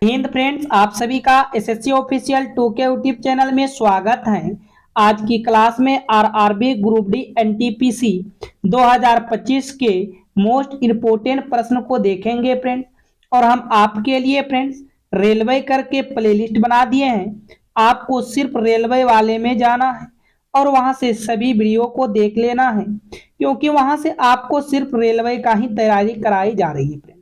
Hind friends, आप सभी का एसएससी ऑफिशियल 2 के यूट्यूब चैनल में स्वागत है। आज की क्लास में आरआरबी ग्रुप डी एनटीपीसी 2025 के मोस्ट इम्पोर्टेंट प्रश्न को देखेंगे फ्रेंड्स। और हम आपके लिए फ्रेंड्स रेलवे करके प्लेलिस्ट बना दिए हैं। आपको सिर्फ रेलवे वाले में जाना है और वहां से सभी वीडियो को देख लेना है, क्योंकि वहां से आपको सिर्फ रेलवे का ही तैयारी कराई जा रही है फ्रेंड्स।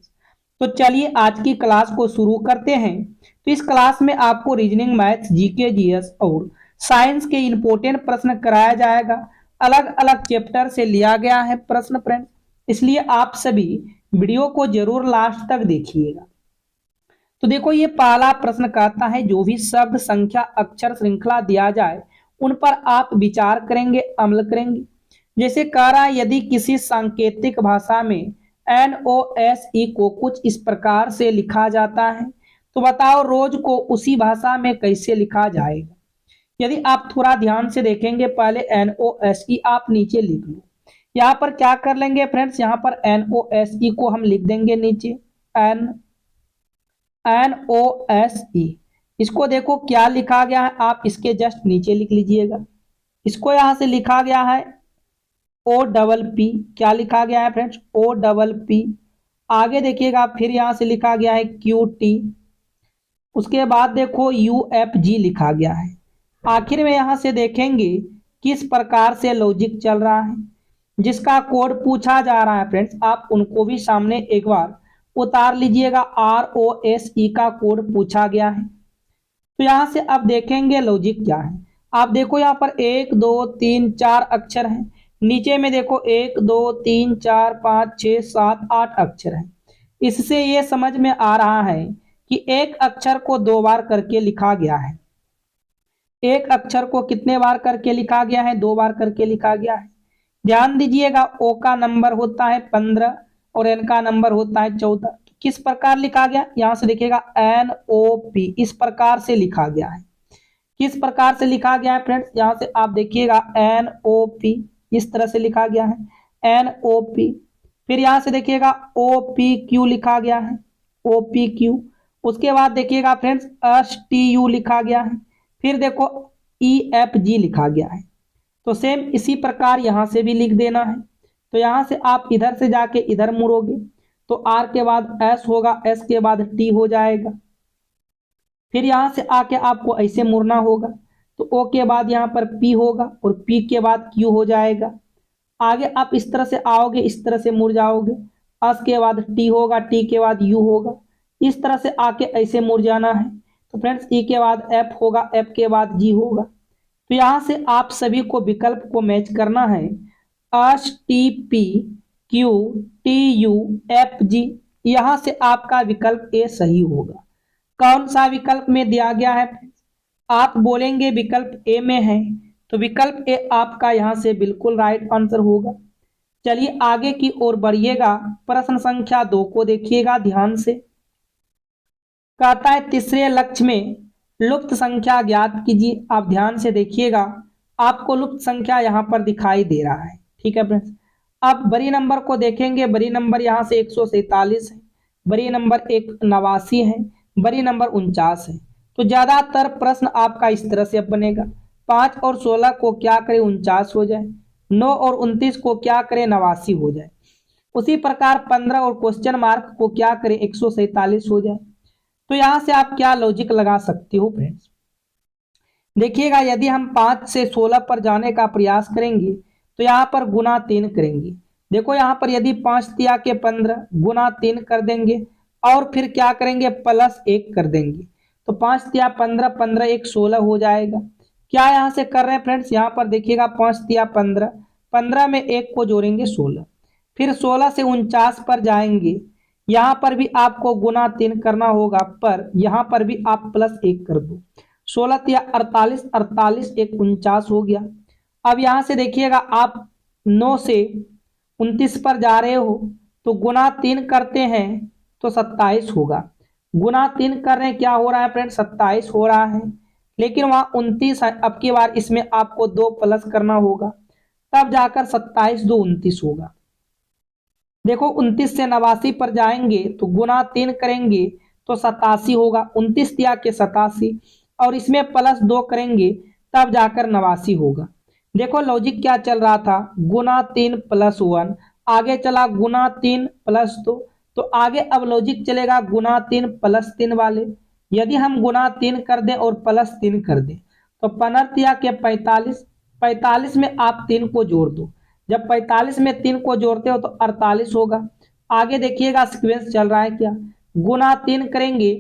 तो चलिए आज की क्लास को शुरू करते हैं। तो इस क्लास में आपको रीजनिंग, मैथ्स, जीके, जीएस और साइंस के इंपॉर्टेंट प्रश्न कराया जाएगा। अलग अलग चैप्टर से लिया गया है प्रश्न फ्रेंड्स, इसलिए आप सभी वीडियो को जरूर लास्ट तक देखिएगा। तो देखो, ये पहला प्रश्न कहता है जो भी शब्द, संख्या, अक्षर श्रृंखला दिया जाए उन पर आप विचार करेंगे, अमल करेंगे। जैसे कह रहा है, यदि किसी सांकेतिक भाषा में NOSE को कुछ इस प्रकार से लिखा जाता है तो बताओ रोज को उसी भाषा में कैसे लिखा जाएगा। यदि आप थोड़ा ध्यान से देखेंगे, पहले NOSE आप नीचे लिख लो। यहाँ पर क्या कर लेंगे फ्रेंड्स, यहाँ पर NOSE को हम लिख देंगे नीचे NOSE। इसको देखो क्या लिखा गया है, आप इसके जस्ट नीचे लिख लीजिएगा। इसको यहां से लिखा गया है OPP। क्या लिखा गया है फ्रेंड्स, OPP। आगे देखिएगा, फिर यहां से लिखा गया है QT। उसके बाद देखो UFG लिखा गया है। आखिर में यहां से देखेंगे किस प्रकार से लॉजिक चल रहा है। जिसका कोड पूछा जा रहा है फ्रेंड्स, आप उनको भी सामने एक बार उतार लीजिएगा। ROSE का कोड पूछा गया है। तो यहां से अब देखेंगे लॉजिक क्या है। आप देखो, यहाँ पर 1 2 3 4 अक्षर हैं। नीचे में देखो 1 2 3 4 5 6 7 8 अक्षर हैं। इससे ये समझ में आ रहा है कि एक अक्षर को 2 बार करके लिखा गया है। एक अक्षर को कितने बार करके लिखा गया है, 2 बार करके लिखा गया है। ध्यान दीजिएगा, O का नंबर होता है 15 और N का नंबर होता है 14। किस प्रकार लिखा गया, यहां से देखिएगा NOP, इस प्रकार से लिखा गया है। किस प्रकार से लिखा गया है फ्रेंड्स, यहां से आप देखिएगा NOP, इस तरह से लिखा गया है NOP। फिर यहां से देखिएगा OPQ लिखा गया है, OPQ। उसके बाद देखिएगा फ्रेंड्स STU लिखा गया है। फिर देखो EFG लिखा गया है। तो सेम इसी प्रकार यहां से भी लिख देना है। तो यहां से आप इधर से जाके इधर मुड़ोगे तो R के बाद S होगा, S के बाद T हो जाएगा। फिर यहां से आके आपको ऐसे मुड़ना होगा, तो O के बाद यहाँ पर P होगा और P के बाद Q हो जाएगा। आगे आप इस तरह से आओगे, इस तरह से मुड़ जाओगे। S के बाद T होगा, T के बाद U होगा। इस तरह से आके ऐसे मुड़ जाना है। तो फ्रेंड्स E के बाद F होगा, F के बाद G होगा। तो यहां से आप सभी को विकल्प को मैच करना है। STPQTUFG, यहां से आपका विकल्प ए सही होगा। कौन सा विकल्प में दिया गया है, आप बोलेंगे विकल्प ए में है, तो विकल्प ए आपका यहां से बिल्कुल राइट आंसर होगा। चलिए आगे की ओर बढ़िएगा। प्रश्न संख्या 2 को देखिएगा ध्यान से। कहता है तीसरे लक्ष्य में लुप्त संख्या ज्ञात कीजिए। आप ध्यान से देखिएगा, आपको लुप्त संख्या यहां पर दिखाई दे रहा है। ठीक है फ्रेंड्स, अब बड़ी नंबर को देखेंगे। बड़ी नंबर यहां से 147 है, बड़ी नंबर 89 है, बड़ी नंबर 49 है। तो ज्यादातर प्रश्न आपका इस तरह से बनेगा, 5 और 16 को क्या करे 49 हो जाए, 9 और 29 को क्या करे 89 हो जाए। उसी प्रकार 15 और क्वेश्चन मार्क को क्या करे 147 हो जाए। तो यहां से आप क्या लॉजिक लगा सकते हो फ्रेंड्स, देखिएगा यदि हम 5 से 16 पर जाने का प्रयास करेंगे तो यहाँ पर गुना 3 करेंगे। देखो यहाँ पर यदि 5 तिया के 15 गुना 3 कर देंगे और फिर क्या करेंगे प्लस 1 कर देंगे। तो 5 तिया 15, 15 1 16 हो जाएगा। क्या यहाँ से कर रहे हैं फ्रेंड्स, यहाँ पर देखिएगा 5 तिया 15, 15 में 1 को जोड़ेंगे 16। फिर 16 से 49 पर जाएंगे, यहां पर भी आपको गुना 3 करना होगा, पर यहां पर भी आप प्लस 1 कर दो। 16 तिया 48, 48 1 49 हो गया। अब यहां से देखिएगा आप 9 से 29 पर जा रहे हो, तो गुना 3 करते हैं तो 27 होगा। गुना 3 कर रहे हैं, क्या हो रहा है फ्रेंड 27 हो रहा है, लेकिन वहां 29 है। अब की बार इसमें आपको 2 प्लस करना होगा, तब जाकर 27 2 29 होगा। देखो 29 से 89 पर जाएंगे तो गुना 3 करेंगे तो 87 होगा, 29 दिया के 87 और इसमें +2 करेंगे तब जाकर 89 होगा। देखो लॉजिक क्या चल रहा था, गुना 3 + 1, आगे चला गुना 3 + 2, तो आगे अब लॉजिक चलेगा गुना 3 + 3 वाले। यदि हम गुना 3 कर दें और +3 कर दें तो 15 के 45, 45 में आप 3 को जोड़ दो, जब 45 में 3 को जोड़ते हो तो 48 होगा। आगे देखिएगा सीक्वेंस चल रहा है क्या, गुना 3 करेंगे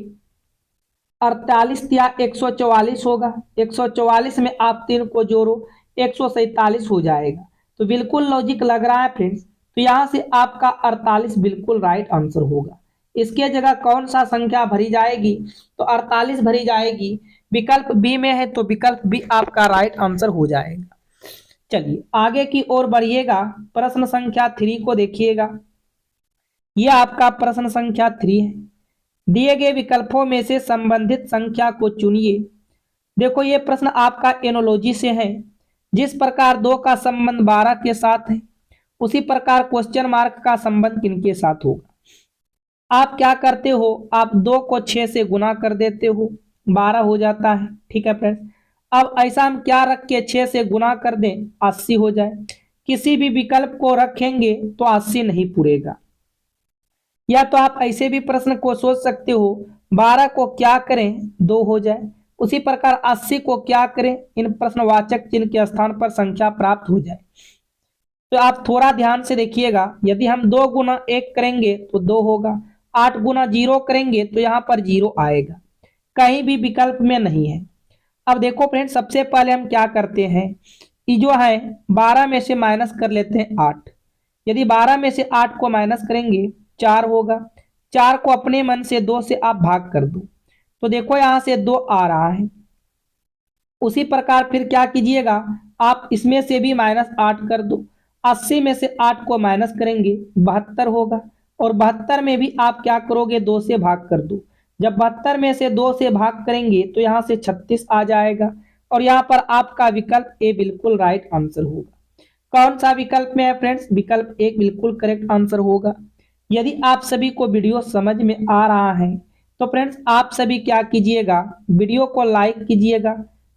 48 या 144 होगा, 144 में आप 3 को जोड़ो 147 हो जाएगा। तो बिल्कुल लॉजिक लग रहा है फ्रेंड्स, तो यहां से आपका 48 बिल्कुल राइट आंसर होगा। इसके जगह कौन सा संख्या भरी जाएगी, तो 48 भरी जाएगी। विकल्प बी में है तो विकल्प बी आपका राइट आंसर हो जाएगा। चलिए आगे की ओर बढ़िएगा, प्रश्न संख्या 3 को देखिएगा। यह आपका प्रश्न संख्या 3 है। दिए गए विकल्पों में से संबंधित संख्या को चुनिए। देखो ये प्रश्न आपका एनोलॉजी से है। जिस प्रकार 2 का संबंध 12 के साथ है, उसी प्रकार क्वेश्चन मार्क का संबंध किनके साथ होगा। आप क्या करते हो, आप 2 को 6 से गुना कर देते हो, 12 हो जाता है। ठीक है फ्रेंड्स, अब ऐसा हम क्या रख के 6 से गुना कर दें, 80 हो जाए। किसी भी विकल्प को रखेंगे तो 80 नहीं पूरेगा। या तो आप ऐसे भी प्रश्न को सोच सकते हो, 12 को क्या करें 2 हो जाए। उसी प्रकार 80 को क्या करें, इन प्रश्नवाचक चिन्ह के स्थान पर संख्या प्राप्त हो जाए। तो आप थोड़ा ध्यान से देखिएगा, यदि हम 2 गुना 1 करेंगे तो 2 होगा, 8 गुना 0 करेंगे तो यहाँ पर 0 आएगा, कहीं भी विकल्प में नहीं है। अब देखो फ्रेंड, सबसे पहले हम क्या करते हैं, ये जो है 12 में से माइनस कर लेते हैं 8। यदि 12 में से 8 को माइनस करेंगे 4 होगा। 4 को अपने मन से 2 से आप भाग कर दो, तो देखो यहां से 2 आ रहा है। उसी प्रकार फिर क्या कीजिएगा, आप इसमें से भी -8 कर दो। 80 में से 8 को माइनस करेंगे 72 होगा, और 72 में भी आप क्या करोगे, 2 से भाग कर दो। जब 72 में से 2 से भाग करेंगे तो यहाँ से 36 आ जाएगा, और यहाँ पर आपका विकल्प ए बिल्कुल राइट आंसर होगा। कौन सा विकल्प में है फ्रेंड्स, विकल्प ए बिल्कुल करेक्ट आंसर होगा। यदि आप सभी को वीडियो समझ में आ रहा है तो फ्रेंड्स आप सभी क्या कीजिएगा, वीडियो को लाइक कीजिएगा।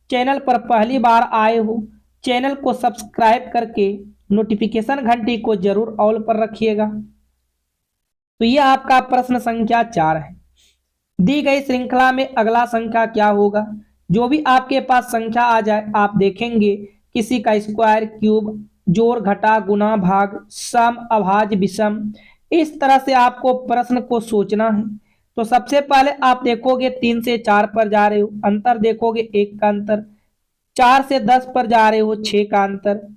चैनल पर पहली बार आए हो, चैनल को सब्सक्राइब करके नोटिफिकेशन घंटी को जरूर ऑल पर रखिएगा। तो यह आपका प्रश्न संख्या 4 है। दी गई श्रृंखला में अगला संख्या क्या होगा। जो भी आपके पास संख्या आ जाए आप देखेंगे, किसी का स्क्वायर, क्यूब, जोड़, घटा, गुना, भाग, सम, अभाज्य, विषम, इस तरह से आपको प्रश्न को सोचना है। तो सबसे पहले आप देखोगे 3 से 4 पर जा रहे हो, अंतर देखोगे 1 का अंतर। 4 से 10 पर जा रहे हो, 6 का अंतर।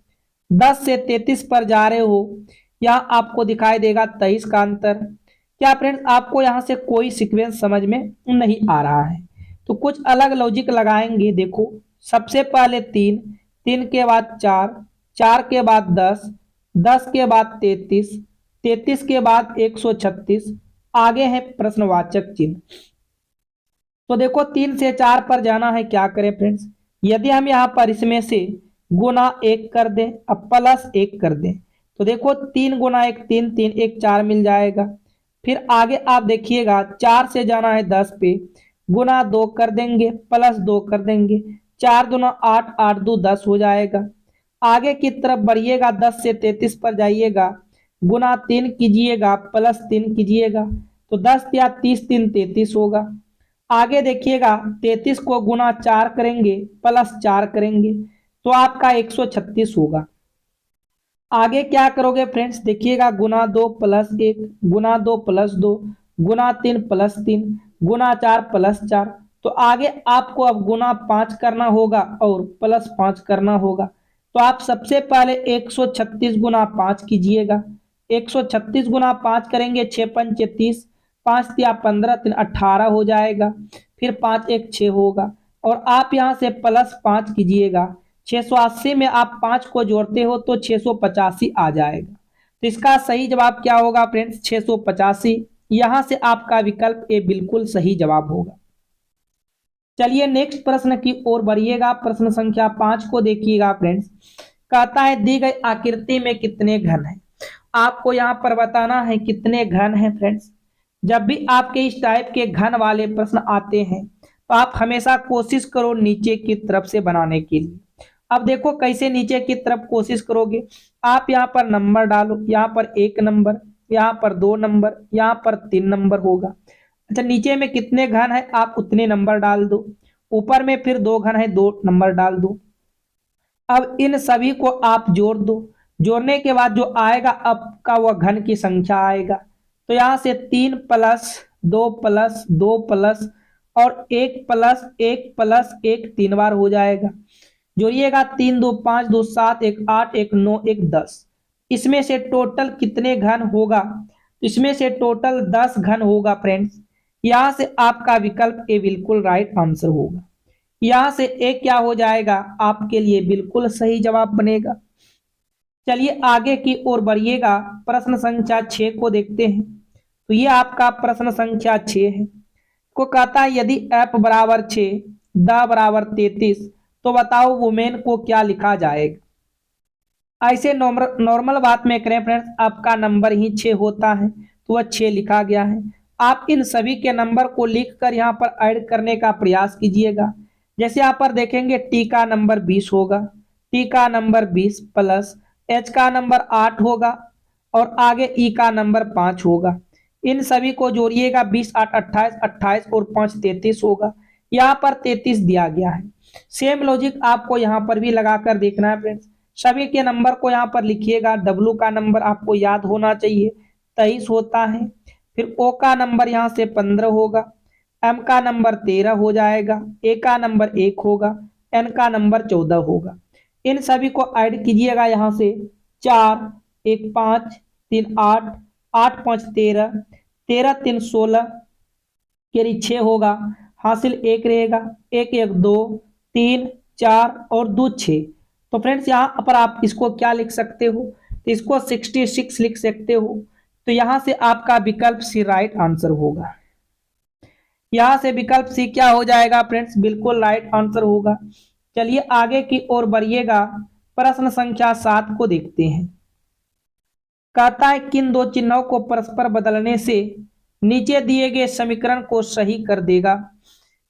10 से 33 पर जा रहे हो, यहाँ आपको दिखाई देगा 23 का अंतर। क्या फ्रेंड्स आपको यहाँ से कोई सीक्वेंस समझ में नहीं आ रहा है, तो कुछ अलग लॉजिक लगाएंगे। देखो सबसे पहले 3, 3 के बाद 4, 4 के बाद 10, 10 के बाद 33, 33 के बाद 136, आगे है प्रश्नवाचक चिन्ह। तो देखो 3 से 4 पर जाना है, क्या करें फ्रेंड्स, यदि हम यहाँ पर इसमें से गुना 1 कर दें अब +1 कर दें, तो देखो 3 गुना 1 3, 3 1 4 मिल जाएगा। फिर आगे आप देखिएगा 4 से जाना है 10 पे, गुना 2 कर देंगे +2 कर देंगे, 4 दूना 8, 8 2 10 हो जाएगा। आगे की तरफ बढ़िएगा, 10 से 33 पर जाइएगा, गुना 3 कीजिएगा +3 कीजिएगा, तो 10 या 30 3 33 होगा। आगे देखिएगा 33 को गुना 4 करेंगे +4 करेंगे तो आपका 136 होगा। आगे क्या करोगे फ्रेंड्स, देखिएगा गुना 2 +1, गुना 2 +2, गुना 3 +3, गुना 4 +4, तो आगे आपको अब गुना 5 करना होगा और +5 करना होगा। तो आप सबसे पहले 136 गुना 5 कीजिएगा। 136 गुना 5 करेंगे, 6 पंचे 30, 5 या 15 3 18 हो जाएगा। फिर 5 1 6 होगा, और आप यहाँ से +5 कीजिएगा। 680 में आप 5 को जोड़ते हो तो 685 आ जाएगा। तो इसका सही जवाब क्या होगा फ्रेंड्स, 685। यहां से आपका विकल्प ए बिल्कुल सही जवाब होगा। चलिए नेक्स्ट प्रश्न की ओर बढ़िएगा, प्रश्न संख्या 5 को देखिएगा फ्रेंड्स। कहता है दी गई आकृति में कितने घन हैं। आपको यहाँ पर बताना है कितने घन हैं फ्रेंड्स। जब भी आपके इस टाइप के घन वाले प्रश्न आते हैं तो आप हमेशा कोशिश करो नीचे की तरफ से बनाने के लिए। अब देखो कैसे नीचे की तरफ कोशिश करोगे। आप यहाँ पर नंबर डालो, यहाँ पर 1 नंबर, यहाँ पर 2 नंबर, यहाँ पर 3 नंबर होगा। अच्छा, नीचे में कितने घन है आप उतने नंबर डाल दो, ऊपर में फिर 2 घन है 2 नंबर डाल दो। अब इन सभी को आप जोड़ दो, जोड़ने के बाद जो आएगा आपका वह घन की संख्या आएगा। तो यहां से 3 प्लस 2 प्लस 2 प्लस और 1 प्लस 1 प्लस 1 3 बार हो जाएगा। जोड़िएगा 3 2 5 2 7 1 8 1 9 1 10। इसमें से टोटल कितने घन होगा? इसमें से टोटल 10 घन होगा फ्रेंड्स। यहां से आपका विकल्प ए बिल्कुल राइट आंसर होगा। यहां से ए क्या हो जाएगा आपके लिए बिल्कुल सही जवाब बनेगा। चलिए आगे की ओर बढ़िएगा, प्रश्न संख्या 6 को देखते हैं। तो ये आपका प्रश्न संख्या 6 है। को कहता है यदि f बराबर 6 द बराबर 33 तो बताओ वुमेन को क्या लिखा जाएगा। ऐसे नॉर्मल बात में करें फ्रेंड्स, आपका नंबर ही 6 होता है तो वह 6 लिखा गया है। आप इन सभी के नंबर को लिखकर यहाँ पर ऐड करने का प्रयास कीजिएगा। जैसे यहाँ पर देखेंगे टी का नंबर 20 होगा, टी का नंबर 20 प्लस एच का नंबर 8 होगा और आगे ई का नंबर 5 होगा। इन सभी को जोड़िएगा 20 8 28 28 और 5 33 होगा। यहाँ पर 33 दिया गया है। सेम लॉजिक आपको यहाँ पर भी लगाकर देखना है फ्रेंड्स। सभी के नंबर को यहाँ पर लिखिएगा। डब्लू का नंबर आपको याद होना चाहिए 23 होता है। फिर ओ का नंबर यहाँ से 15 होगा, एम का नंबर 13 हो जाएगा, ए का नंबर 1 होगा, एन का नंबर 14 होगा। इन सभी को ऐड कीजिएगा यहाँ से 4 1 5 3 8 8 5 13 13 3 16 के 6 होगा, हासिल 1 रहेगा, 1 1 2 3 4 और 2 6। तो फ्रेंड्स यहाँ पर आप इसको क्या लिख सकते हो? तो इसको 66 लिख सकते हो। तो यहाँ से आपका विकल्प सी राइट आंसर होगा। यहाँ से विकल्प सी क्या हो जाएगा फ्रेंड्स? बिल्कुल राइट आंसर होगा। चलिए आगे की ओर बढ़िएगा, प्रश्न संख्या 7 को देखते हैं। कहता है किन दो चिन्हों को परस्पर बदलने से नीचे दिए गए समीकरण को सही कर देगा।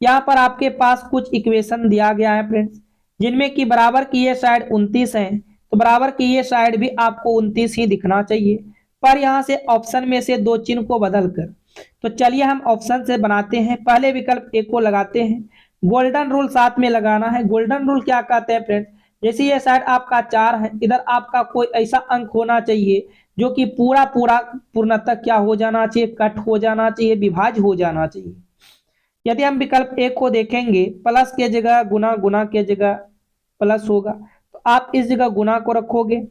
यहाँ पर आपके पास कुछ इक्वेशन दिया गया है फ्रेंड्स, जिनमें कि बराबर की ये साइड 29 है तो बराबर की ये साइड भी आपको 29 ही दिखना चाहिए। पर यहाँ से ऑप्शन में से दो चिन्ह को बदल कर, तो चलिए हम ऑप्शन से बनाते हैं। पहले विकल्प ए को लगाते हैं, गोल्डन रूल साथ में लगाना है। गोल्डन रूल क्या कहते हैं फ्रेंड्स? जैसे ये साइड आपका 4 है, इधर आपका कोई ऐसा अंक होना चाहिए जो कि पूरा पूरा पूर्णतः क्या हो जाना चाहिए? कट हो जाना चाहिए, विभाज्य हो जाना चाहिए। यदि हम विकल्प ए को देखेंगे, प्लस के जगह गुना, गुना के जगह प्लस होगा, तो आप इस जगह गुना को रखोगे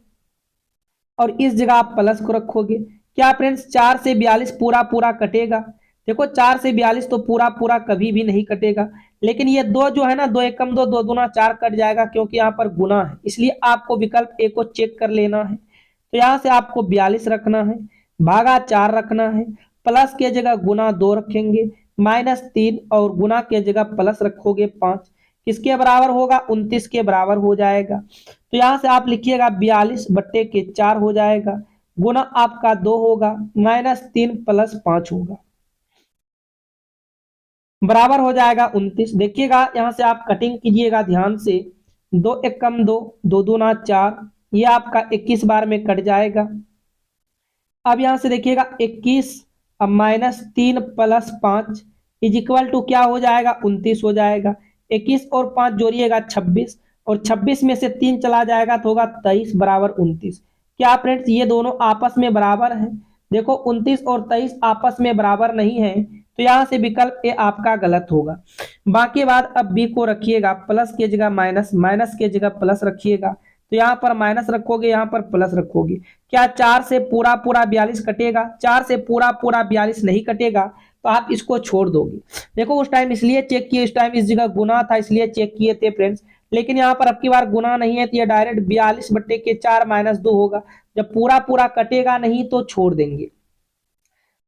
और इस जगह आप प्लस को रखोगे। क्या फ्रेंड्स 4 से 42 पूरा पूरा कटेगा? देखो 4 से 42 तो पूरा पूरा कभी भी नहीं कटेगा, लेकिन ये दो जो है ना, 2 एकम 2 2 दूना 4 कट जाएगा, क्योंकि यहाँ पर गुना है। इसलिए आपको विकल्प ए को चेक कर लेना है। तो यहाँ से आपको 42 रखना है, भागा 4 रखना है, प्लस के जगह गुना 2 रखेंगे, -3 और गुना के जगह प्लस रखोगे 5। किसके बराबर होगा? 29 के बराबर हो जाएगा। तो यहाँ से आप लिखिएगा 42 बट्टे के 4 हो जाएगा, गुना आपका 2 होगा, -3 प्लस 5 होगा, बराबर हो जाएगा 29। देखिएगा यहाँ से आप कटिंग कीजिएगा ध्यान से, 2 एकम 2 2 दूना 4, ये आपका 21 बार में कट जाएगा। अब यहाँ से देखिएगा 21 अब -3 प्लस 5 इज इक्वल टू क्या हो जाएगा? 29 हो जाएगा। 21 और 5 जोड़िएगा 26 और 26 में से 3 चला जाएगा तो होगा 23 बराबर 29। क्या फ्रेंड्स ये दोनों आपस में बराबर हैं? देखो 29 और 23 आपस में बराबर नहीं है, तो यहाँ से विकल्प ए आपका गलत होगा। बाकी बात अब बी को रखिएगा, प्लस के जगह माइनस, माइनस के जगह प्लस रखिएगा। तो यहाँ पर माइनस रखोगे, यहाँ पर प्लस रखोगे। क्या 4 से पूरा पूरा 42 कटेगा? 4 से पूरा पूरा 42 नहीं कटेगा, तो आप इसको छोड़ दोगे। देखो उस टाइम इसलिए चेक किए, इस टाइम इस जगह गुना था इसलिए चेक किए थे फ्रेंड्स, लेकिन यहाँ पर अब की बार गुना नहीं है तो ये डायरेक्ट 42 बट्टे के 4 -2 होगा। जब पूरा पूरा कटेगा नहीं तो छोड़ देंगे।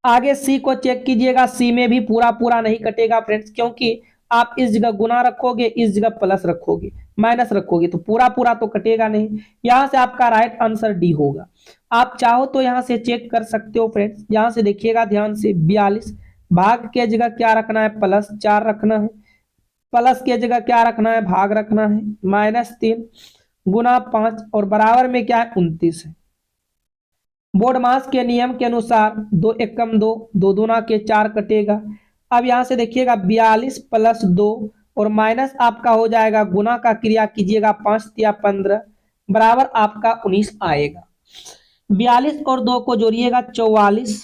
आगे सी को चेक कीजिएगा, सी में भी पूरा पूरा नहीं कटेगा फ्रेंड्स, क्योंकि आप इस जगह गुना रखोगे, इस जगह प्लस रखोगे, माइनस रखोगे तो पूरा पूरा तो कटेगा नहीं। यहां से आपका राइट आंसर डी होगा। आप चाहो तो यहां से चेक कर सकते हो फ्रेंड्स। यहां से देखिएगा ध्यान से, 42 भाग के जगह क्या रखना है, +4 रखना है, प्लस के जगह क्या रखना है, भाग रखना है, -3 गुना 5 और बराबर में क्या है, 29 है। बोर्डमास के नियम के अनुसार 2 एकम 2, 2 दूना के 4 कटेगा। अब यहां से देखिएगा 42 + 2 और माइनस आपका हो जाएगा, गुना का क्रिया कीजिएगा, 5 तिया 15 बराबर आपका 19 आएगा। 42 और 2 को जोड़िएगा, 44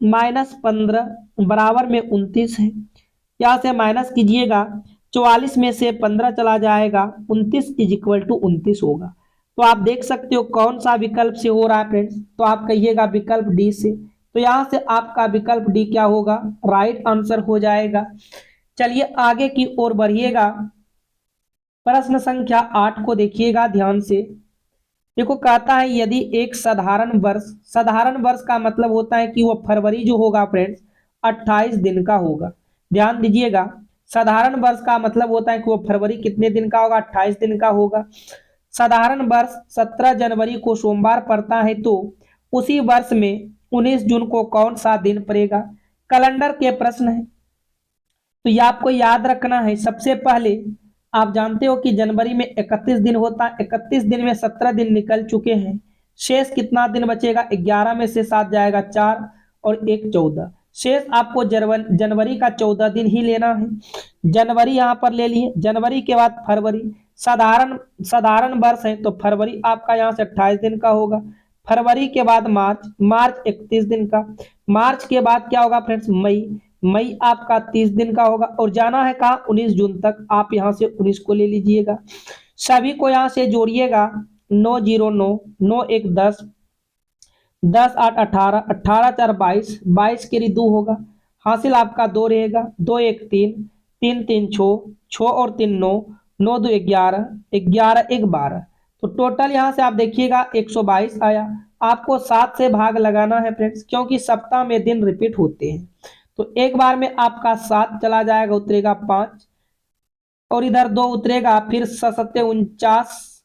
-15 बराबर में 29 है। यहाँ से माइनस कीजिएगा, 44 में से 15 चला जाएगा, 29 = 29 होगा। तो आप देख सकते हो कौन सा विकल्प से हो रहा है फ्रेंड्स, तो आप कहिएगा विकल्प डी से। तो यहां से आपका विकल्प डी क्या होगा, राइट आंसर हो जाएगा। चलिए आगे की ओर बढ़िएगा। प्रश्न संख्या 8 को देखिएगा ध्यान से। देखो कहता है यदि एक साधारण वर्ष का मतलब होता है कि वो फरवरी जो होगा फ्रेंड्स 28 दिन का होगा। ध्यान दीजिएगा, साधारण वर्ष का मतलब होता है कि वो फरवरी कितने दिन का होगा, 28 दिन का होगा। साधारण वर्ष 17 जनवरी को सोमवार पड़ता है, तो उसी वर्ष में 19 जून को कौन सा दिन पड़ेगा। कैलेंडर के प्रश्न है, तो ये आपको याद रखना है। सबसे पहले आप जानते हो कि जनवरी में 31 दिन होता है, 31 दिन में 17 दिन निकल चुके हैं, शेष कितना दिन बचेगा, 11 में से 7 जाएगा 4 और 1 14, शेष आपको जनवरी का 14 दिन ही लेना है। जनवरी यहाँ पर ले लिए, जनवरी के बाद फरवरी, साधारण वर्ष है तो फरवरी आपका यहाँ से 28 दिन का होगा। फरवरी के बाद मार्च 31 दिन का, मार्च के बाद क्या होगा फ्रेंड्स, मई आपका 30 दिन का होगा और जाना है कहाँ, 19 जून तक। आप यहाँ से 19 को ले लीजिएगा, सभी को यहाँ से जोड़िएगा, 9 0 9 9 1 10 10 8 18 18 4 22 22 के लिए 2 होगा, हासिल आपका 2 रहेगा, 2 1 3 3 3 6 6 और 3 9 9 2 11 11 1 12, तो टोटल यहाँ से आप देखिएगा 122 आया। आपको 7 से भाग लगाना है फ्रेंड्स, क्योंकि सप्ताह में दिन रिपीट होते हैं। तो एक बार में आपका 7 चला जाएगा, उतरेगा 5 और इधर 2 उतरेगा, फिर 7 49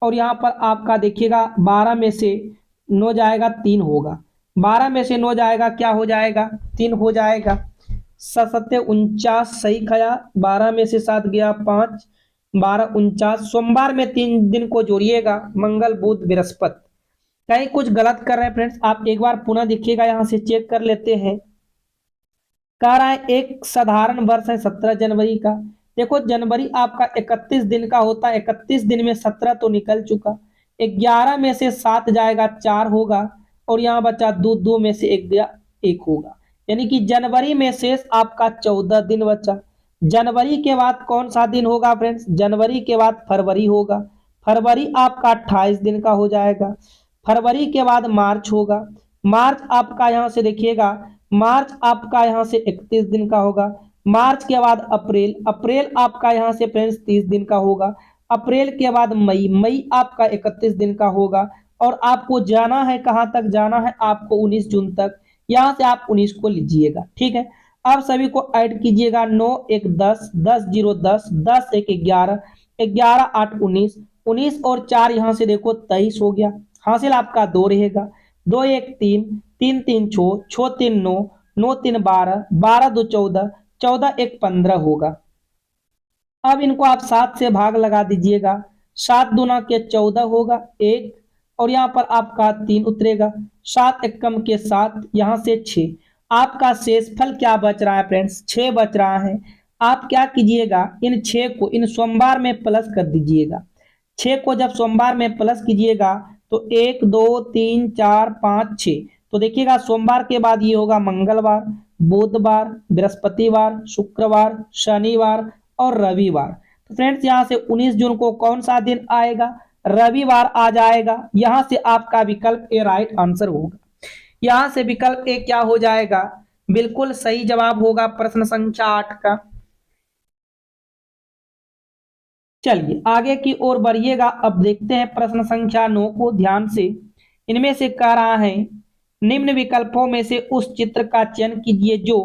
और यहाँ पर आपका देखिएगा 12 में से 9 जाएगा 3 होगा, 12 में से 9 जाएगा क्या हो जाएगा, 3 हो जाएगा। 7 49 सही खाया, 12 में से 7 गया 5, 12 49। सोमवार में 3 दिन को जोड़िएगा, मंगल बुध बृहस्पति। कहीं कुछ गलत कर रहे हैं फ्रेंड्स, आप एक बार पुनः देखिएगा, यहाँ से चेक कर लेते हैं। कह रहा है एक साधारण वर्ष है 17 जनवरी का। देखो जनवरी आपका 31 दिन का होता है, 31 दिन में 17 तो निकल चुका, 11 में से 7 जाएगा 4 होगा और यहाँ बचा 2, 2 में से 1 गया 1 होगा, यानी कि जनवरी में शेष आपका 14 दिन बचा। जनवरी के बाद कौन सा दिन होगा फ्रेंड्स, जनवरी के बाद फरवरी होगा, फरवरी आपका 28 दिन का हो जाएगा। फरवरी के बाद मार्च होगा, मार्च आपका यहाँ से देखिएगा, मार्च आपका यहाँ से 31 दिन का होगा। मार्च के बाद अप्रैल, अप्रैल आपका यहाँ से फ्रेंड्स 30 दिन का होगा। अप्रैल के बाद मई, मई आपका 31 दिन का होगा और आपको जाना है कहाँ तक, जाना है आपको 19 जून तक। यहाँ से आप 19 को लीजिएगा, ठीक है। अब सभी को ऐड कीजिएगा, 9 1 10 10 0 10 10 1 11 11 8 19 19 और 4 यहाँ से देखो 23 हो गया, हासिल आपका 2 रहेगा, 2 1 3 3 3 6 6 3 9 9 3 12 12 2 14 14 1 15 होगा। अब इनको आप 7 से भाग लगा दीजिएगा, 7 दूना के 14 होगा 1 और यहाँ पर आपका 3 उतरेगा, 7 एकम के 7 यहाँ से 6। आपका शेषफल क्या बच रहा है फ्रेंड्स, 6 बच रहा है। आप क्या कीजिएगा, इन 6 को इन सोमवार में प्लस कर दीजिएगा। 6 को जब सोमवार में प्लस कीजिएगा तो 1 2 3 4 5 6, तो देखिएगा सोमवार के बाद ये होगा मंगलवार, बुधवार, बृहस्पतिवार, शुक्रवार, शनिवार और रविवार। तो फ्रेंड्स यहाँ से 19 जून को कौन सा दिन आएगा, रविवार आ जाएगा। यहाँ से आपका विकल्प ए राइट आंसर होगा। यहाँ से विकल्प ए क्या हो जाएगा, बिल्कुल सही जवाब होगा प्रश्न संख्या 8 का। चलिए आगे की ओर बढ़िएगा। अब देखते हैं प्रश्न संख्या 9 को ध्यान से। इनमें से कह रहा है निम्न विकल्पों में से उस चित्र का चयन कीजिए जो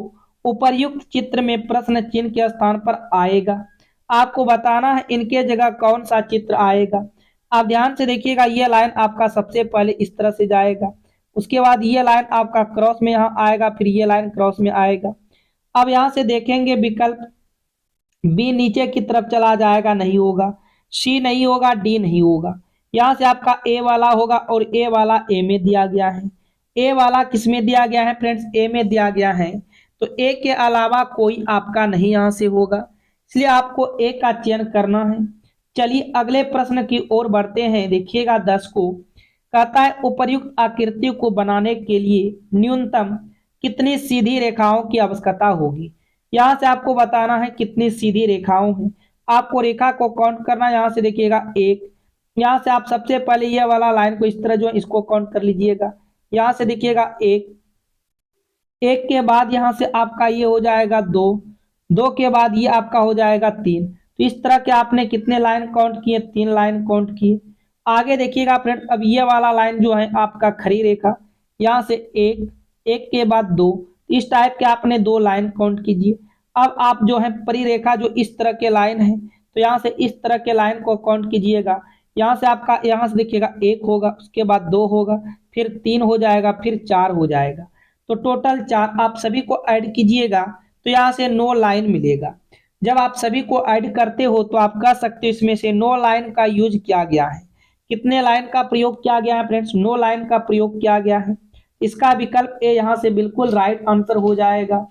उपर्युक्त चित्र में प्रश्न चिन्ह के स्थान पर आएगा। आपको बताना है इनके जगह कौन सा चित्र आएगा। आप ध्यान से देखिएगा, ये लाइन आपका सबसे पहले इस तरह से जाएगा, उसके बाद ये लाइन आपका क्रॉस में यहाँ आएगा, फिर ये लाइन क्रॉस में आएगा। अब यहाँ से देखेंगे विकल्प बी नीचे की तरफ चला जाएगा, नहीं होगा। सी नहीं होगा, डी नहीं होगा। यहाँ से आपका ए वाला होगा और ए वाला ए में दिया गया है। ए वाला किस में दिया गया है फ्रेंड्स? ए में दिया गया है। तो ए के अलावा कोई आपका नहीं यहाँ से होगा, इसलिए आपको ए का चयन करना है। चलिए अगले प्रश्न की ओर बढ़ते हैं। देखिएगा 10 को कहता है उपर्युक्त आकृति को बनाने के लिए न्यूनतम कितनी सीधी रेखाओं की आवश्यकता होगी। यहाँ से आपको बताना है कितनी सीधी रेखाओं हैं। आपको रेखा को काउंट करना है। यहाँ से देखिएगा एक, यहाँ से आप सबसे पहले ये वाला लाइन को इस तरह जो है इसको काउंट कर लीजिएगा। यहाँ से देखिएगा एक, एक के बाद यहाँ से आपका ये हो जाएगा दो, दो के बाद ये आपका हो जाएगा तीन। तो इस तरह के आपने कितने लाइन काउंट किए? 3 लाइन काउंट किए। आगे देखिएगा फ्रेंड, अब ये वाला लाइन जो है आपका खड़ी रेखा, यहाँ से एक, एक के बाद दो, इस टाइप के आपने 2 लाइन काउंट कीजिए। अब आप जो है परिरेखा जो इस तरह के लाइन है, तो यहाँ से इस तरह के लाइन को काउंट कीजिएगा। यहाँ से आपका यहाँ से देखिएगा एक होगा, उसके बाद 2 होगा, फिर 3 हो जाएगा, फिर 4 हो जाएगा। तो टोटल 4 आप सभी को ऐड कीजिएगा तो यहाँ से 9 लाइन मिलेगा। जब आप सभी को ऐड करते हो तो आप कह सकते हो इसमें से 9 लाइन का यूज किया गया है। कितने लाइन का प्रयोग किया गया है फ्रेंड्स? 9 लाइन का प्रयोग किया गया है। इसका विकल्प ए यहाँ से बिल्कुल राइट आंसर हो जाएगा।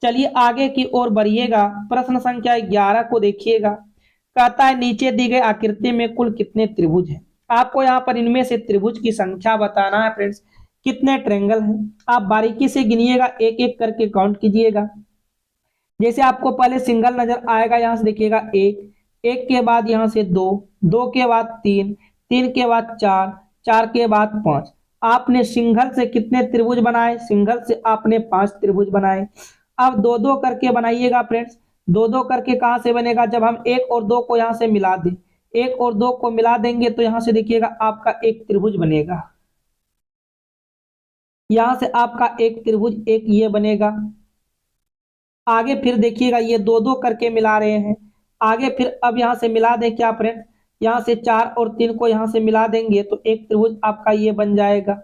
चलिए आगे की ओर बढ़िएगा। प्रश्न संख्या 11 को देखिएगा। कहता है नीचे दी गई आकृति में कुल कितने त्रिभुज हैं। आपको यहाँ पर इनमें से त्रिभुज की संख्या बताना है फ्रेंड्स। कितने ट्रेंगल हैं आप बारीकी से गिनिएगा, एक एक करके काउंट कीजिएगा। जैसे आपको पहले सिंगल नजर आएगा, यहाँ से देखिएगा एक, एक के बाद यहाँ से दो, दो के बाद तीन, तीन के बाद चार, चार के बाद पांच। आपने सिंगल से कितने त्रिभुज बनाए? सिंगल से आपने 5 त्रिभुज बनाए। अब दो दो करके बनाइएगा फ्रेंड्स। दो दो करके कहां से बनेगा? जब हम एक और दो को यहां से मिला दें, एक और दो को मिला देंगे तो यहां से देखिएगा आपका एक त्रिभुज बनेगा। यहां से आपका एक त्रिभुज एक ये बनेगा। आगे फिर देखिएगा ये दो दो करके मिला रहे हैं। आगे फिर अब यहां से मिला दें क्या फ्रेंड? यहां से 4 और 3 को यहां से मिला देंगे तो एक त्रिभुज आपका ये बन जाएगा।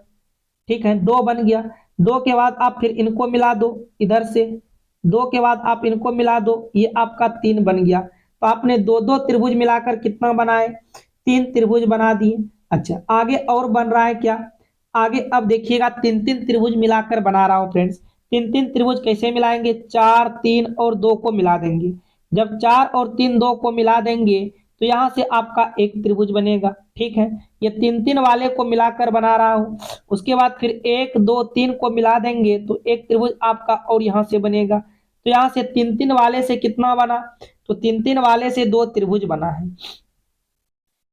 ठीक है, 2 बन गया। 2 के बाद आप फिर इनको मिला दो इधर से, 2 के बाद आप इनको मिला दो, ये आपका 3 बन गया। तो आपने दो दो त्रिभुज मिलाकर कितना बनाए? 3 त्रिभुज बना दिए। अच्छा, आगे और बन रहा है क्या? आगे अब देखिएगा 3 त्रिभुज मिलाकर बना रहा हूं फ्रेंड्स। 3 त्रिभुज कैसे मिलाएंगे? 4, 3 और 2 को मिला देंगे। जब 4 और 3 2 को मिला देंगे तो यहां से आपका एक त्रिभुज बनेगा। ठीक है, ये 3 वाले को मिलाकर बना रहा हूं। उसके बाद फिर 1, 2, 3 को मिला देंगे तो एक त्रिभुज आपका और यहां से बनेगा। तो यहां से 3 वाले से कितना बना? तो 3 वाले से 2 त्रिभुज बना है।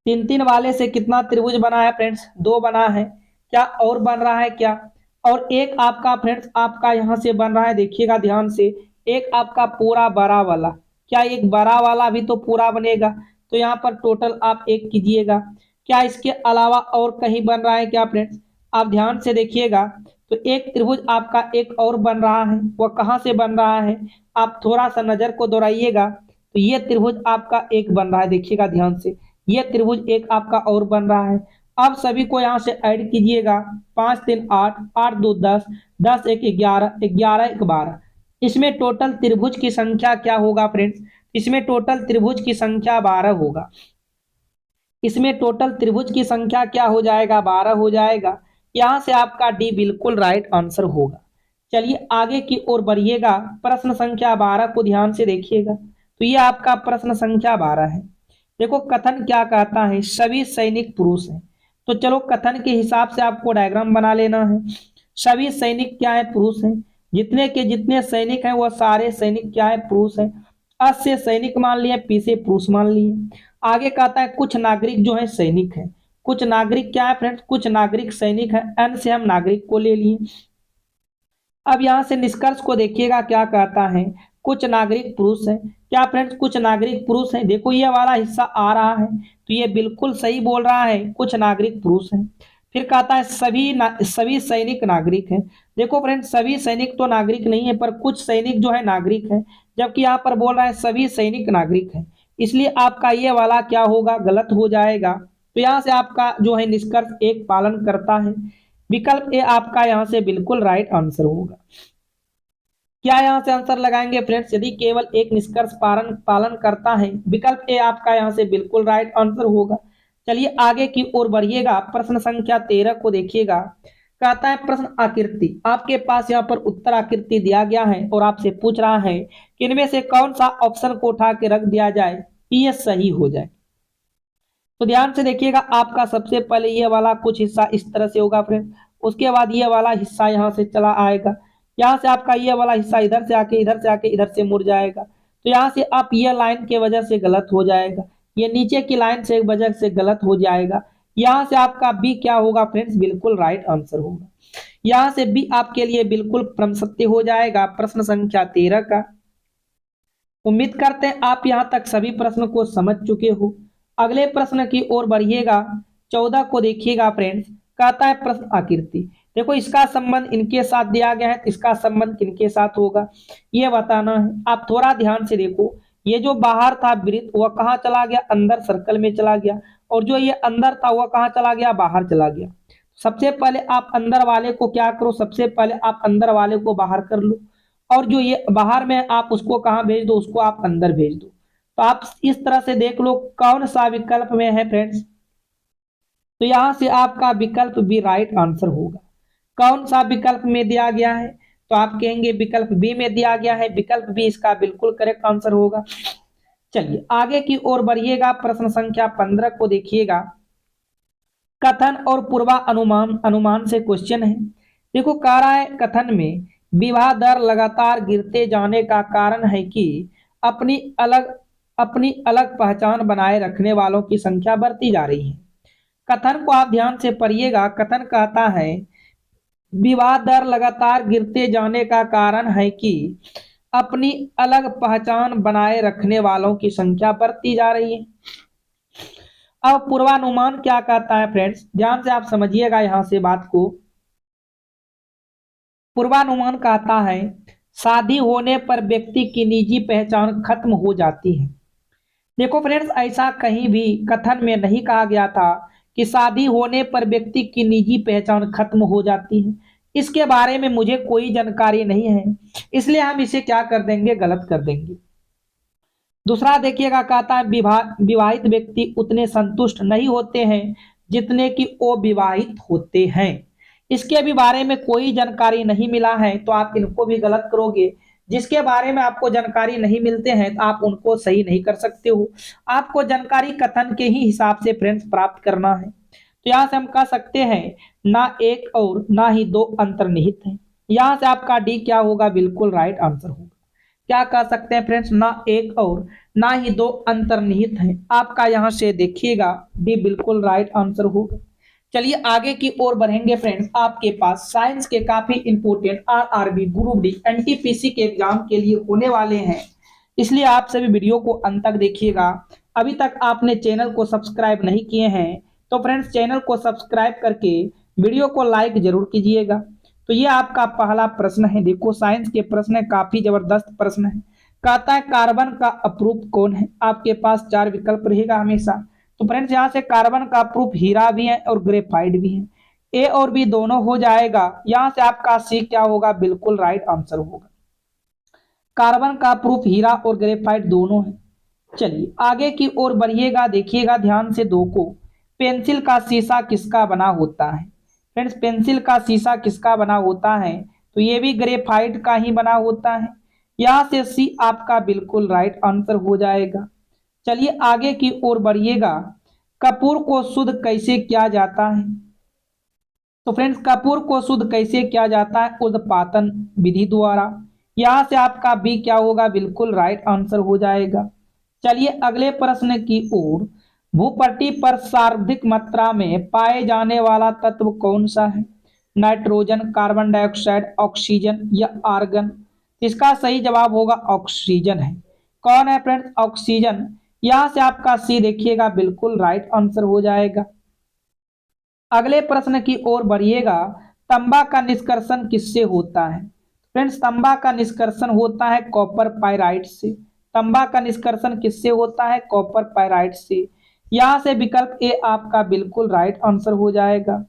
3 वाले से कितना त्रिभुज बना है फ्रेंड्स? 2 बना है। क्या और बन रहा है क्या? और एक आपका फ्रेंड्स आपका यहां से बन रहा है, देखिएगा ध्यान से, एक आपका पूरा बड़ा वाला। क्या एक बड़ा वाला भी तो पूरा बनेगा? तो यहाँ पर टोटल आप एक कीजिएगा। क्या इसके अलावा और कहीं बन रहा है क्या फ्रेंड्स? आप ध्यान से देखिएगा तो एक त्रिभुज आपका एक और बन रहा है। वह कहाँ से बन रहा है? आप थोड़ा सा नजर को दौड़ाइएगा तो ये त्रिभुज आपका एक बन रहा है। देखिएगा ध्यान से, ये त्रिभुज एक आपका और बन रहा है। अब सभी को यहाँ से ऐड कीजिएगा। 5 3 8, 8 2 10, 10 1 11, 11 1 12। इसमें टोटल त्रिभुज की संख्या क्या होगा फ्रेंड्स? इसमें टोटल त्रिभुज की संख्या 12 होगा। इसमें टोटल त्रिभुज की संख्या क्या हो जाएगा? 12 हो जाएगा। यहां से आपका डी बिल्कुल राइट आंसर होगा। चलिए आगे की ओर बढ़िएगा। प्रश्न संख्या 12 को ध्यान से देखिएगा। तो ये आपका प्रश्न संख्या 12 है। देखो कथन क्या कहता है, सभी सैनिक पुरुष हैं। तो चलो कथन के हिसाब से आपको डायग्राम बना लेना है। सभी सैनिक क्या है? पुरुष हैं। जितने के जितने सैनिक हैं वह सारे सैनिक क्या है? पुरुष हैं। अ से सैनिक मान लिए, पी से पुरुष मान लिए। आगे कहता है कुछ नागरिक जो है सैनिक है। कुछ नागरिक क्या है फ्रेंड्स? कुछ नागरिक सैनिक है। एन से हम नागरिक को ले लिए। अब यहां से निष्कर्ष को देखिएगा क्या कहता है, कुछ नागरिक पुरुष हैं। क्या फ्रेंड्स? कुछ नागरिक पुरुष हैं। देखो ये वाला हिस्सा आ रहा है तो ये बिल्कुल सही बोल रहा है, कुछ नागरिक पुरुष हैं। फिर कहता है सभी सैनिक नागरिक हैं। देखो फ्रेंड्स, सभी सैनिक तो नागरिक नहीं है, पर कुछ सैनिक जो है नागरिक है, जबकि यहाँ पर बोल रहा है सभी सैनिक नागरिक है, इसलिए आपका ये वाला क्या होगा, गलत हो जाएगा। तो यहाँ से आपका जो है निष्कर्ष एक पालन करता है। विकल्प ए आपका यहाँ से बिल्कुल राइट आंसर होगा। क्या यहाँ से आंसर लगाएंगे फ्रेंड्स? यदि केवल एक निष्कर्ष पालन पालन करता है, विकल्प ए आपका यहाँ से बिल्कुल राइट आंसर होगा। चलिए आगे की ओर बढ़िएगा, प्रश्न संख्या 13 को देखिएगा। कहता है प्रश्न आकृति, आपके पास यहाँ पर उत्तर आकृति दिया गया है और आपसे पूछ रहा है कि इनमें से कौन सा ऑप्शन को उठा के रख दिया जाए कि ये सही हो जाए। तो ध्यान से देखिएगा, आपका सबसे पहले ये वाला कुछ हिस्सा इस तरह से होगा फ्रेंड, उसके बाद ये वाला हिस्सा यहाँ से चला आएगा, यहाँ से आपका ये वाला हिस्सा इधर से आके इधर से आके इधर से मुड़ जाएगा। तो यहाँ से आप ये लाइन के वजह से गलत हो जाएगा, ये नीचे की लाइन से वजह से गलत हो जाएगा। यहाँ से आपका बी क्या होगा फ्रेंड्स, बिल्कुल राइट आंसर होगा। यहाँ से बी आपके लिए बिल्कुल क्रम सत्य हो जाएगा प्रश्न संख्या 13 का। उम्मीद करते हैं आप यहाँ तक सभी प्रश्न को समझ चुके हो। अगले प्रश्न की ओर बढ़िएगा, 14 को देखिएगा फ्रेंड्स। कहता है प्रश्न आकृति, देखो इसका संबंध इनके साथ दिया गया है, इसका संबंध किनके साथ होगा ये बताना है। आप थोड़ा ध्यान से देखो, ये जो बाहर था वृत्त वह कहाँ चला गया, अंदर सर्कल में चला गया, और जो ये अंदर था वह कहाँ चला गया, बाहर चला गया। सबसे पहले आप अंदर वाले को क्या करो, सबसे पहले आप अंदर वाले को बाहर कर लो, और जो ये बाहर में आप उसको कहाँ भेज दो, उसको आप अंदर भेज दो। तो आप इस तरह से देख लो कौन सा विकल्प में है फ्रेंड्स। तो यहां से आपका विकल्प बी राइट आंसर होगा। कौन सा विकल्प में दिया गया है, तो आप कहेंगे विकल्प बी में दिया गया है, विकल्प बी इसका बिल्कुल करेक्ट आंसर होगा। चलिए आगे की ओर बढ़िएगा, प्रश्न संख्या 15 को देखिएगा। कथन और पूर्वानुमान अनुमान से क्वेश्चन है। देखो कह रहा है कथन में विवाह दर लगातार गिरते जाने का कारण है कि अपनी अलग पहचान बनाए रखने वालों की संख्या बढ़ती जा रही है। कथन को आप ध्यान से पढ़िएगा। कथन कहता है विवाह दर लगातार गिरते जाने का कारण है कि अपनी अलग पहचान बनाए रखने वालों की संख्या बढ़ती जा रही है। अब पूर्वानुमान क्या कहता है फ्रेंड्स, ध्यान से आप समझिएगा यहां से बात को। पूर्वानुमान कहता है शादी होने पर व्यक्ति की निजी पहचान खत्म हो जाती है। देखो फ्रेंड्स, ऐसा कहीं भी कथन में नहीं कहा गया था कि शादी होने पर व्यक्ति की निजी पहचान खत्म हो जाती है। इसके बारे में मुझे कोई जानकारी नहीं है, इसलिए हम इसे क्या कर देंगे, गलत कर देंगे। दूसरा देखिएगा, कहता है विवाहित व्यक्ति उतने संतुष्ट नहीं होते हैं जितने कि अविवाहित होते हैं। इसके भी बारे में कोई जानकारी नहीं मिला है, तो आप इनको भी गलत करोगे। जिसके बारे में आपको जानकारी नहीं मिलते हैं तो आप उनको सही नहीं कर सकते हो। आपको जानकारी कथन के ही हिसाब से फ्रेंड्स प्राप्त करना है। तो यहाँ से हम कह सकते हैं ना एक और ना ही दो अंतर्निहित हैं। यहाँ से आपका डी क्या होगा, बिल्कुल राइट आंसर होगा। क्या कह सकते हैं फ्रेंड्स, ना एक और ना ही दो अंतर्निहित हैं। आपका यहाँ से देखिएगा डी बिल्कुल राइट आंसर होगा। चलिए आगे की ओर बढ़ेंगे फ्रेंड्स। आपके पास साइंस के काफी important RRB, group D, NTPC के एग्जाम के लिए होने वाले हैं, इसलिए आप सभी वीडियो को अंत तक देखिएगा। अभी तक आपने चैनल को सब्सक्राइब नहीं किए हैं तो फ्रेंड्स चैनल को सब्सक्राइब करके वीडियो को लाइक जरूर कीजिएगा। तो ये आपका पहला प्रश्न है। देखो साइंस के प्रश्न है, काफी जबरदस्त प्रश्न है। कहता है कार्बन का अप्रूप कौन है। आपके पास 4 विकल्प रहेगा हमेशा। तो फ्रेंड्स यहाँ से कार्बन का प्रूफ हीरा भी है और ग्रेफाइट भी है, ए और बी दोनों हो जाएगा। यहाँ से आपका सी क्या होगा, बिल्कुल राइट आंसर होगा। कार्बन का प्रूफ हीरा और ग्रेफाइट दोनों है। चलिए आगे की ओर बढ़िएगा, देखिएगा ध्यान से दो को। पेंसिल का शीशा किसका बना होता है। फ्रेंड्स पेंसिल का शीशा किसका बना होता है, तो ये भी ग्रेफाइट का ही बना होता है। यहाँ से सी आपका बिल्कुल राइट आंसर हो जाएगा। चलिए आगे की ओर बढ़िएगा। कपूर को शुद्ध कैसे किया जाता है। तो फ्रेंड्स कपूर को शुद्ध कैसे किया जाता है, उर्ध्वपातन विधि द्वारा। यहाँ से आपका बी क्या होगा, बिल्कुल राइट आंसर हो जाएगा। चलिए अगले प्रश्न की ओर। भूपट्टी पर सर्वाधिक मात्रा में पाए जाने वाला तत्व कौन सा है। नाइट्रोजन, कार्बन डाइऑक्साइड, ऑक्सीजन या आर्गन। इसका सही जवाब होगा ऑक्सीजन है। कौन है फ्रेंड्स, ऑक्सीजन। यहां से आपका सी देखिएगा बिल्कुल राइट आंसर हो जाएगा। अगले प्रश्न की ओर बढ़िएगा। तांबा का निष्कर्षण किससे होता है? फ्रेंड्स, तांबा का निष्कर्षण होता है कॉपर पाइराइट से। तांबा का निष्कर्षण किससे होता है? कॉपर पाइराइट से। यहां से विकल्प ए आपका बिल्कुल राइट आंसर हो जाएगा।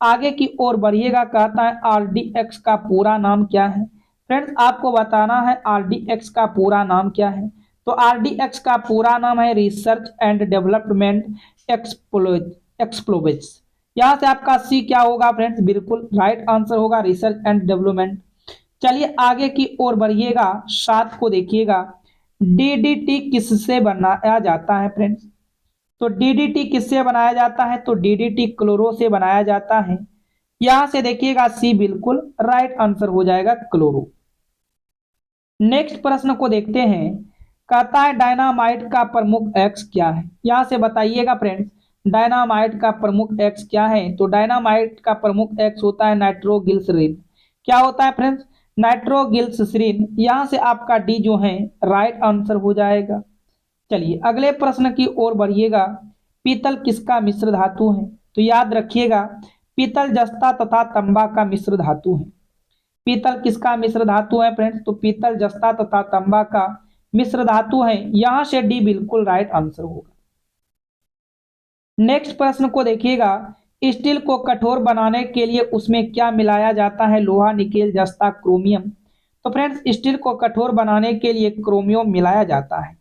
आगे की ओर बढ़िएगा, कहता है आरडीएक्स का पूरा नाम क्या है? फ्रेंड्स, आपको बताना है आरडीएक्स का पूरा नाम क्या है। तो आरडीएक्स का पूरा नाम है रिसर्च एंड डेवलपमेंट एक्सप्लोवेट्स। यहां से आपका सी क्या होगा फ्रेंड्स? बिल्कुल राइट आंसर होगा रिसर्च एंड डेवलपमेंट। चलिए आगे की ओर बढ़िएगा, 7 को देखिएगा। डीडीटी किससे बनाया जाता है फ्रेंड्स? तो डीडीटी किससे बनाया जाता है? तो डीडीटी क्लोरो से बनाया जाता है। यहां से देखिएगा सी बिल्कुल राइट आंसर हो जाएगा क्लोरो। नेक्स्ट प्रश्न को देखते हैं, कहता है डायनामाइट का प्रमुख एक्स क्या है? यहां से बताइएगा फ्रेंड्स, डायनामाइट का प्रमुख एक्स क्या है? तो डायनामाइट का प्रमुख एक्स होता है नाइट्रोग्लिसरीन। क्या होता है फ्रेंड्स? नाइट्रोग्लिसरीन। यहां से आपका डी जो है राइट आंसर हो जाएगा। चलिए अगले प्रश्न की ओर बढ़िएगा। पीतल किसका मिश्र धातु है? तो याद रखिएगा, पीतल जस्ता तथा तांबा का मिश्र धातु है। पीतल किसका मिश्र धातु है फ्रेंड्स? तो पीतल जस्ता तथा तांबा का मिश्र धातु है। यहां से डी बिल्कुल राइट आंसर होगा। नेक्स्ट प्रश्न को देखिएगा, स्टील को कठोर बनाने के लिए उसमें क्या मिलाया जाता है? लोहा, निकेल, जस्ता, क्रोमियम। तो फ्रेंड्स, स्टील को कठोर बनाने के लिए क्रोमियम मिलाया जाता है।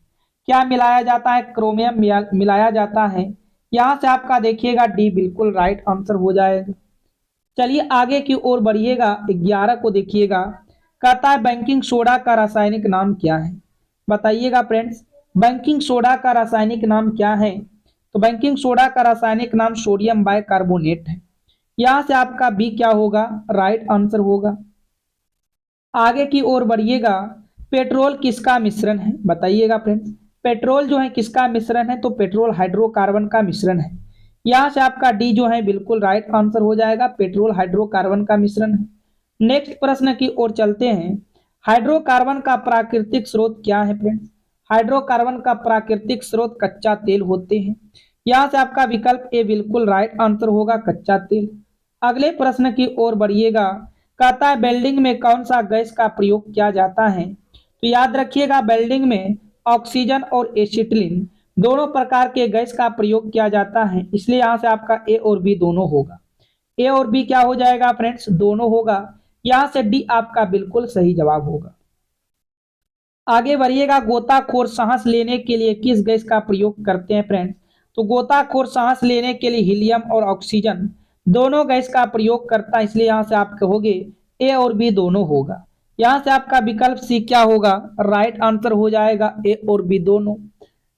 क्या मिलाया जाता है? क्रोमियम मिलाया जाता है। यहां से आपका देखिएगा डी बिल्कुल राइट आंसर हो जाएगा। चलिए आगे की ओर बढ़िएगा, 11 को देखिएगा। कहता है बेकिंग सोडा का रासायनिक नाम क्या है? बताइएगा फ्रेंड्स, बेकिंग सोडा का रासायनिक नाम क्या है? तो बेकिंग सोडा का रासायनिक नाम सोडियम बाइकार्बोनेट है। यहां से आपका बी क्या होगा? राइट आंसर होगा। आगे की ओर बढ़िएगा, पेट्रोल किसका मिश्रण है? बताइएगा फ्रेंड्स, पेट्रोल जो है किसका मिश्रण है? तो पेट्रोल हाइड्रोकार्बन का मिश्रण है। यहां से आपका डी जो है बिल्कुल राइट आंसर हो जाएगा, पेट्रोल हाइड्रोकार्बन का मिश्रण है। नेक्स्ट प्रश्न की ओर चलते हैं, हाइड्रोकार्बन का प्राकृतिक स्रोत क्या है फ्रेंड्स? हाइड्रोकार्बन का प्राकृतिक स्रोत कच्चा तेल होते हैं। यहां से आपका विकल्प ए बिल्कुल राइट आंसर होगा, कच्चा तेल। अगले प्रश्न की ओर बढ़िएगा, कहता है वेल्डिंग में कौन सा गैस का प्रयोग किया जाता है? तो याद रखिएगा, वेल्डिंग में ऑक्सीजन और एसिटिलीन दोनों प्रकार के गैस का प्रयोग किया जाता है। इसलिए यहां से आपका ए और बी दोनों होगा। ए और बी क्या हो जाएगा फ्रेंड्स? दोनों होगा। यहां से डी आपका बिल्कुल सही जवाब होगा। आगे बढ़िएगा, गोताखोर सांस लेने के लिए किस गैस का प्रयोग करते हैं फ्रेंड्स? तो गोताखोर सांस लेने के लिए हीलियम और ऑक्सीजन दोनों गैस का प्रयोग करता है। इसलिए यहां से आप कहोगे ए और बी दोनों होगा। यहां से आपका विकल्प सी क्या होगा? राइट आंसर हो जाएगा, ए और बी दोनों।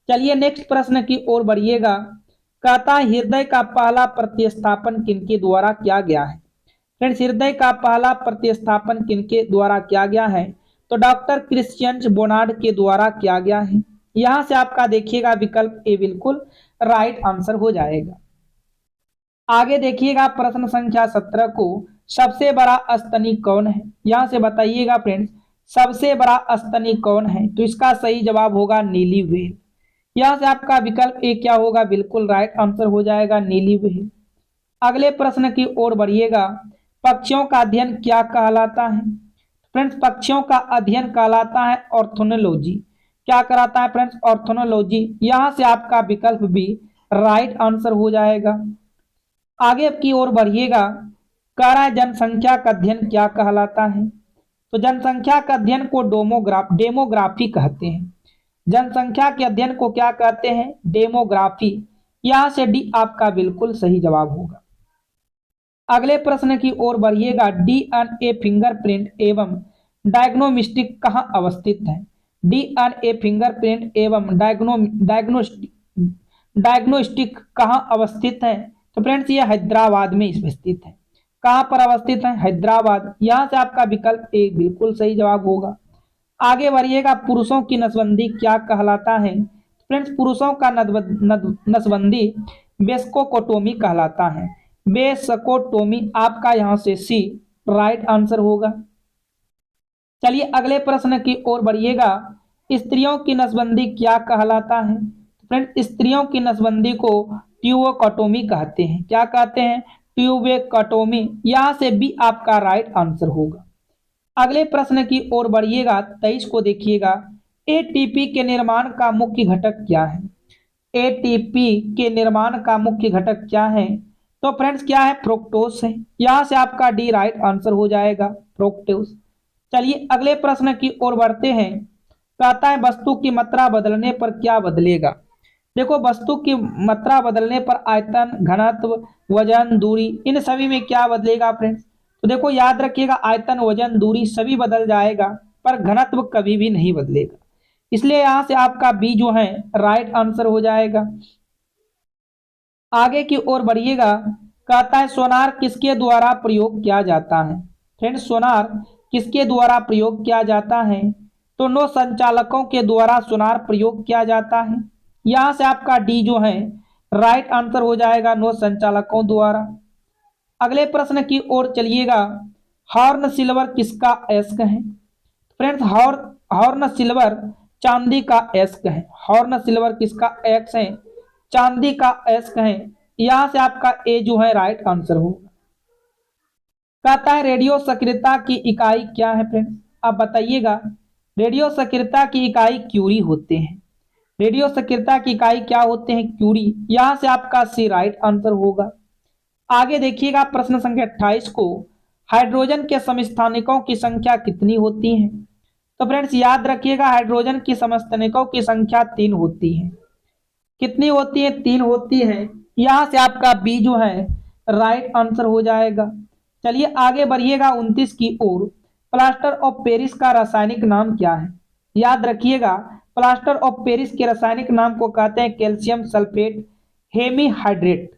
चलिए नेक्स्ट प्रश्न की ओर बढ़िएगा, कहता है हृदय का पहला प्रतिस्थापन किनके द्वारा किया गया है? फ्रेंड्स, हृदय का पहला प्रतिस्थापन किनके द्वारा किया गया है? तो डॉक्टर क्रिश्चियन बोनार्ड के द्वारा किया गया है। यहां से आपका देखिएगा विकल्प ए बिल्कुल राइट आंसर हो जाएगा। आगे देखिएगा प्रश्न संख्या 17 को, सबसे बड़ा स्तनी कौन है? यहां से बताइएगा फ्रेंड्स, सबसे बड़ा स्तनी कौन है? तो इसका सही जवाब होगा नीली व्हेल। यहां से आपका विकल्प ए क्या होगा? बिल्कुल राइट आंसर हो जाएगा, नीली व्हेल। अगले प्रश्न की ओर बढ़िएगा, पक्षियों का अध्ययन क्या कहलाता है? फ्रेंड्स, पक्षियों का अध्ययन कहलाता है ऑर्थोनोलॉजी। क्या कराता है फ्रेंड्स? ऑर्थोनोलॉजी। यहां से आपका विकल्प बी राइट आंसर हो जाएगा। आगे की ओर बढ़िएगा, कह रहा है जनसंख्या का अध्ययन क्या कहलाता है? तो जनसंख्या का अध्ययन को डेमोग्राफी कहते हैं। जनसंख्या के अध्ययन को क्या कहते हैं? डेमोग्राफी। यहां से डी आपका बिल्कुल सही जवाब होगा। अगले प्रश्न की ओर बढ़िएगा, डीएनए फिंगरप्रिंट एवं डायग्नोस्टिक कहाँ अवस्थित है? डीएनए फिंगरप्रिंट एवं डायग्नोस्टिक कहाँ अवस्थित है? तो फ्रेंड्स, ये हैदराबाद में स्थित है। कहाँ पर अवस्थित है? हैदराबाद। यहां से आपका विकल्प ए बिल्कुल सही जवाब होगा। आगे बढ़िएगा, पुरुषों की नसबंदी क्या कहलाता है? फ्रेंड्स, पुरुषों का नसबंदी वेस्कोकोटोमी कहलाता है। वेस्कोटोमी आपका यहां से सी राइट आंसर होगा। चलिए अगले प्रश्न की ओर बढ़िएगा, स्त्रियों की नसबंदी क्या कहलाता है? फ्रेंड्स, स्त्रियों की नसबंदी को ट्यूबोकटोमी कहते हैं। क्या कहते हैं? ट्यूबेक्टोमी, यहां से बी आपका राइट आंसर होगा। अगले प्रश्न की ओर बढ़िएगा, 23 को देखिएगा। एटीपी के निर्माण का मुख्य घटक क्या है? एटीपी के निर्माण का मुख्य घटक क्या है? तो फ्रेंड्स क्या है? फ्रुक्टोज है। यहां से आपका डी राइट आंसर हो जाएगा, फ्रुक्टोज। चलिए अगले प्रश्न की ओर बढ़ते हैं। कहता है वस्तु की मात्रा बदलने पर क्या बदलेगा? देखो वस्तु की मात्रा बदलने पर आयतन, घनत्व, वजन, दूरी, इन सभी में क्या बदलेगा फ्रेंड्स? तो देखो याद रखिएगा, आयतन, वजन, दूरी सभी बदल जाएगा, पर घनत्व कभी भी नहीं बदलेगा। इसलिए यहां से आपका बी जो है राइट आंसर हो जाएगा। आगे की ओर बढ़िएगा। कहता है सोनार किसके द्वारा प्रयोग किया जाता है? फ्रेंड्स सोनार किसके द्वारा प्रयोग किया जाता है? तो नौ संचालकों के द्वारा सोनार प्रयोग किया जाता है। यहां से आपका डी जो है राइट आंसर हो जाएगा, नौ संचालकों द्वारा। अगले प्रश्न की ओर चलिएगा। हॉर्न सिल्वर किसका अयस्क है? फ्रेंड्स हॉर्न सिल्वर चांदी का अयस्क है। हॉर्न सिल्वर किसका अयस्क है? चांदी का अयस्क है। यहां से आपका ए जो है राइट आंसर होगा। कहता है रेडियो सक्रियता की इकाई क्या है फ्रेंड्स? आप बताइएगा। रेडियो सक्रियता की इकाई क्यूरी होते हैं। रेडियो सक्रियता की इकाई क्या होते हैं? क्यूरी। यहां से आपका सी राइट आंसर होगा। आगे देखिएगा प्रश्न संख्या 28 को। हाइड्रोजन के समस्थानिकों की संख्या कितनी होती है? तो फ्रेंड्स याद रखिएगा, हाइड्रोजन की समस्थानिकों की संख्या 3 होती है। कितनी होती है? 3 होती है। यहां से आपका बी जो है राइट आंसर हो जाएगा। चलिए आगे बढ़िएगा 29 की ओर। प्लास्टर ऑफ पेरिस का रासायनिक नाम क्या है? याद रखिएगा, प्लास्टर ऑफ पेरिस के रासायनिक नाम को कहते हैं कैल्शियम सल्फेट हेमीहाइड्रेट।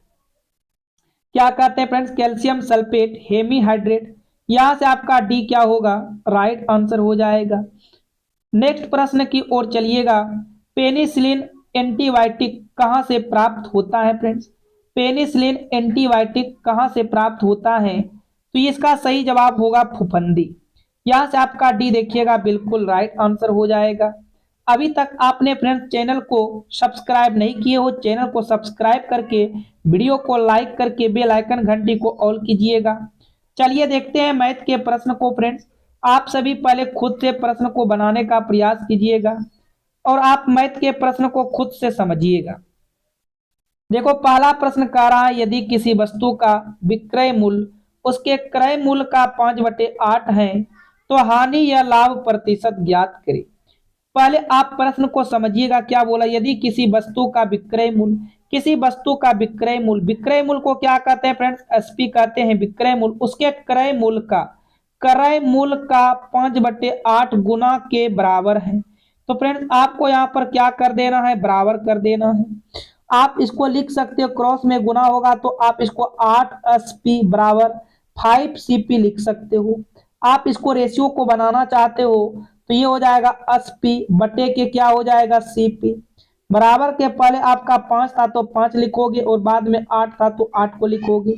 क्या कहते हैं फ्रेंड्स? Calcium sulphate hemihydrate. यहां से आपका डी क्या होगा? राइट आंसर हो जाएगा। नेक्स्ट प्रश्न की ओर चलिएगा। पेनिसिलिन एंटीबायोटिक कहां से प्राप्त होता है फ्रेंड्स? पेनिसिलिन एंटीबायोटिक कहां से प्राप्त होता है? तो इसका सही जवाब होगा फफूंदी। यहां से आपका डी देखिएगा बिल्कुल राइट आंसर हो जाएगा। अभी तक आपने फ्रेंड्स चैनल को सब्सक्राइब नहीं किए हो, चैनल को सब्सक्राइब करके वीडियो को लाइक करके बेल आइकन घंटी को ऑल कीजिएगा। चलिए देखते हैं मैथ के प्रश्न को फ्रेंड्स। आप सभी पहले खुद से प्रश्न को बनाने का प्रयास कीजिएगा और आप मैथ के प्रश्न को खुद से समझिएगा। देखो पहला प्रश्न कह रहा है यदि किसी वस्तु का विक्रय मूल्य उसके क्रय मूल्य का 5/8 है तो हानि या लाभ प्रतिशत ज्ञात करें। पहले आप प्रश्न को समझिएगा, क्या बोला? यदि किसी वस्तु का विक्रय मूल्य, किसी वस्तु का विक्रय मूल्य को क्या कहते हैं फ्रेंड्स? एसपी कहते हैं विक्रय मूल्य। उसके क्रय मूल्य का 5/8 गुना के बराबर है। तो फ्रेंड्स आपको यहाँ पर क्या कर देना है? बराबर कर देना है। आप इसको लिख सकते हो, क्रॉस में गुना होगा तो आप इसको 8SP बराबर 5CP लिख सकते हो। आप इसको रेशियो को बनाना चाहते हो तो ये हो जाएगा 80 बटे के क्या हो जाएगा? CP। बराबर के पहले आपका 5 था तो 5 लिखोगे और बाद में 8 था तो 8 को लिखोगे।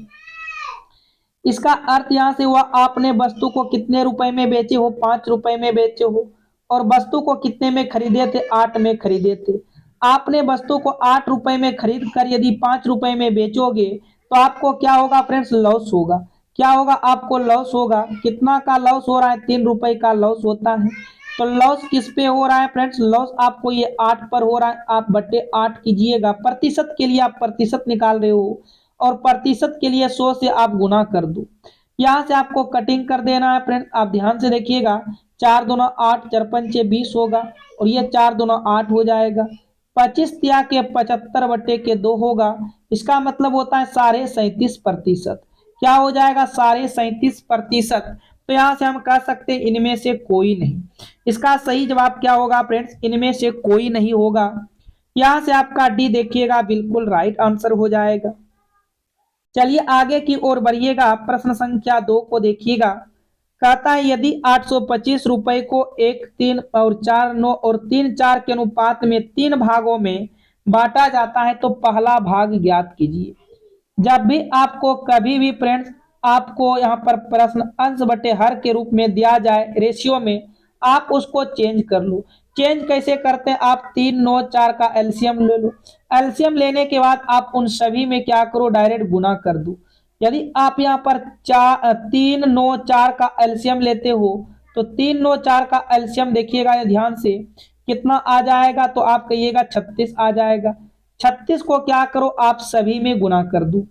इसका अर्थ यहां से हुआ आपने वस्तु को कितने रुपए में बेचे हो? 5 रुपए में बेचे हो। और वस्तु को कितने में खरीदे थे? 8 में खरीदे थे। आपने वस्तु को 8 रुपए में खरीद कर यदि 5 रुपए में बेचोगे तो आपको क्या होगा फ्रेंड्स? लॉस होगा। क्या होगा? आपको लॉस होगा। कितना का लॉस हो रहा है? 3 रुपए का लॉस होता है। तो लॉस किस पे हो रहा है फ्रेंड्स? लॉस आपको ये 8 पर हो रहा है। आप बटे 8 कीजिएगा। प्रतिशत के लिए आप प्रतिशत निकाल रहे हो और प्रतिशत के लिए 100 से आप गुना कर दो। यहां से आपको कटिंग कर देना है फ्रेंड्स। आप ध्यान से देखिएगा, 4 दूना 8, 4 पंचे 20 होगा और ये 4 दूना 8 हो जाएगा। 25 तिया के 75 बटे के 2 होगा। इसका मतलब होता है 37.5%। क्या हो जाएगा? 37.5%। तो यहां से हम कह सकते हैं इनमें से कोई नहीं। इसका सही जवाब क्या होगा फ्रेंड्स? इनमें से कोई नहीं होगा। यहां से आपका डी देखिएगा बिल्कुल राइट आंसर हो जाएगा। चलिए आगे की ओर बढ़िएगा। प्रश्न संख्या 2 को देखिएगा। कहता है यदि 825 रुपए को 1, 3 और 4, 9 और 3, 4 के अनुपात में 3 भागों में बांटा जाता है तो पहला भाग ज्ञात कीजिए। जब भी आपको कभी भी फ्रेंड्स आपको यहाँ पर प्रश्न अंश बटे हर के रूप में दिया जाए रेशियो में, आप उसको चेंज कर लो। चेंज कैसे करते हैं? आप 3, 9, 4 का एलसीएम ले लो। एलसीएम लेने के बाद आप उन सभी में क्या करो? डायरेक्ट गुना कर दो। यदि आप यहाँ पर 3 9 4 का एलसीएम लेते हो तो 3 9 4 का एलसीएम देखिएगा ये ध्यान से कितना आ जाएगा, तो आप कहिएगा 36 आ जाएगा। 36 को क्या करो आप सभी में गुना कर दो,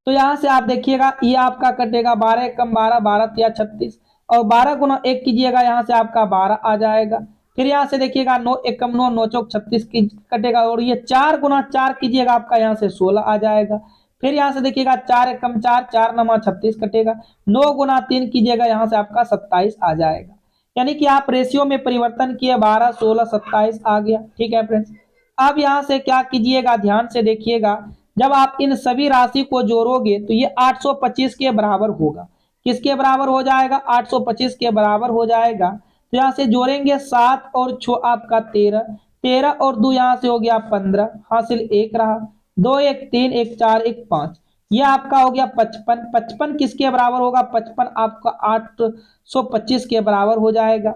तो यहां से आप देखिएगा ये आपका कटेगा 12 कम 12 12 या 36, और 12 गुना 1 कीजिएगा यहां से आपका 12 आ जाएगा। फिर यहां से देखिएगा 9 1 कम 9 9 चौक 36 की कटेगा, और ये 4 गुना 4 कीजिएगा आपका यहां से 16 आ जाएगा। फिर यहां से देखिएगा 4 1 कम 4 4 नमा 36 कटेगा, 9 गुना 3 कीजिएगा यहां से आपका 27 आ जाएगा। यानी कि आप रेशियो में परिवर्तन किए 12 16 27 आ गया। ठीक है फ्रेंड्स, अब यहां से क्या कीजिएगा ध्यान से देखिएगा, जब आप इन सभी राशि को जोड़ोगे तो ये 825 के बराबर होगा। किसके बराबर हो जाएगा? 825 के बराबर हो जाएगा। तो यहां से जोड़ेंगे 7 और 6 आपका 13, 13 और 2 यहां से हो गया 15, हासिल 1 रहा, 2 1 3 1 4 1 5, ये आपका हो गया 55। 55 किसके बराबर होगा? 55 आपका 825 के बराबर हो जाएगा।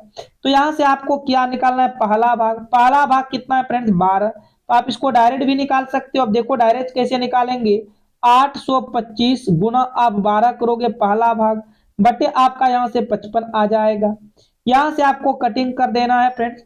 तो यहां से आपको क्या निकालना है? पहला भाग। पहला भाग कितना है फ्रेंड्स? 12। तो आप इसको डायरेक्ट भी निकाल सकते हो। अब देखो डायरेक्ट कैसे निकालेंगे, 825 गुना आप 12 करोगे पहला भाग, बटे आपका यहां से 55 आ जाएगा। यहां से आपको कटिंग कर देना है फ्रेंड्स,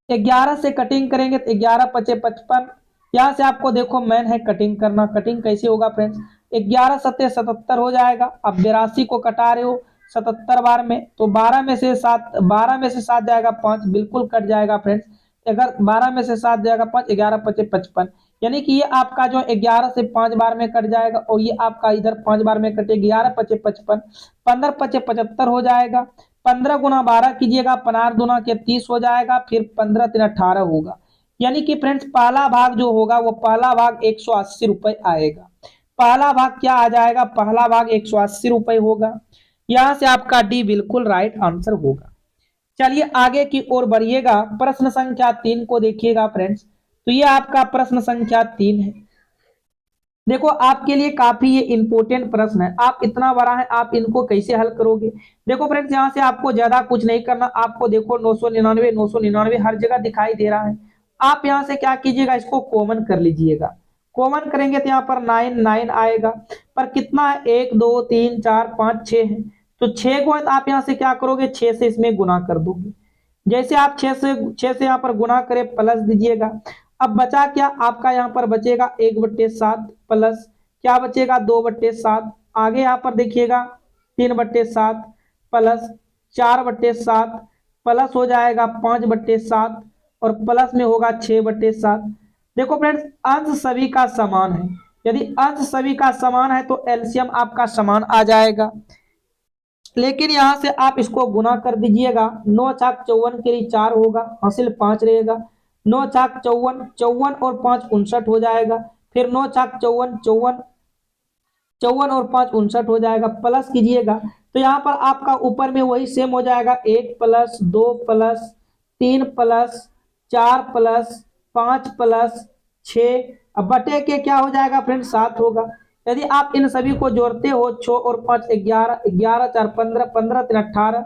11 से कटिंग करेंगे तो 11 पचे 55। यहां से आपको देखो मेन है कटिंग करना। कटिंग कैसे होगा फ्रेंड्स? 11 सत्ते 77 हो जाएगा। अब 82 को कटा रहे हो 77 बार में, तो 12 में से 7 जाएगा 5, बिल्कुल कट जाएगा फ्रेंड्स। अगर 12 में से 7 जाएगा 5, 11 पचे 55, यानी कि ये आपका जो 11 से 5 बार में कट जाएगा, और ये आपका इधर 5 बार में कटे, 11 पचे 55, 15 पचे 75 हो जाएगा। 15 गुना 12 कीजिएगा, 15 दुना के 30 हो जाएगा, फिर 15 3 18 होगा। यानी कि फ्रेंड्स पहला भाग जो होगा वो पहला भाग 180 रुपए आएगा। पहला भाग क्या आ जाएगा? पहला भाग 180 रुपए होगा। यहां से आपका डी बिल्कुल राइट आंसर होगा। चलिए आगे की ओर बढ़िएगा, प्रश्न संख्या 3 को देखिएगा फ्रेंड्स। तो ये आपका प्रश्न संख्या 3 है। देखो आपके लिए काफी ये इंपॉर्टेंट प्रश्न है। आप इतना बड़ा है, आप इनको कैसे हल करोगे? देखो फ्रेंड्स यहाँ से आपको ज्यादा कुछ नहीं करना। आपको देखो 999 999 हर जगह दिखाई दे रहा है। आप यहाँ से क्या कीजिएगा, इसको कॉमन कर लीजिएगा। कॉमन करेंगे तो यहाँ पर 9 9 आएगा, पर कितना है? 1 2 3 4 5 6 है, तो 6 को आप यहाँ से क्या करोगे? 6 से इसमें गुना कर दोगे। जैसे आप 6 से यहाँ पर गुना करें प्लस दीजिएगा। अब बचा क्या आपका? यहाँ पर बचेगा 1/7 प्लस क्या बचेगा? 2/7। आगे यहाँ पर देखिएगा 3/7 प्लस 4/7 प्लस हो जाएगा 5/7, और प्लस में होगा 6/7। देखो फ्रेंड्स अंश सभी का समान है। यदि अंश सभी का समान है तो एलसीएम आपका समान आ जाएगा। लेकिन यहां से आप इसको गुना कर दीजिएगा। 9 छाक 54 के लिए 4 होगा, हासिल 5 रहेगा। 9 छाक 54, 54 और 5 59 हो जाएगा। फिर 9 छाक 54, 54 54 और 5 59 हो जाएगा। प्लस कीजिएगा तो यहाँ पर आपका ऊपर में वही सेम हो जाएगा, 1 plus 2 plus 3 plus 4 plus 5 plus 6, अब बटे के क्या हो जाएगा फ्रेंड्स? 7 होगा। यदि आप इन सभी को जोड़ते हो 6 और 5 11, 11 4 15, 15 3 18,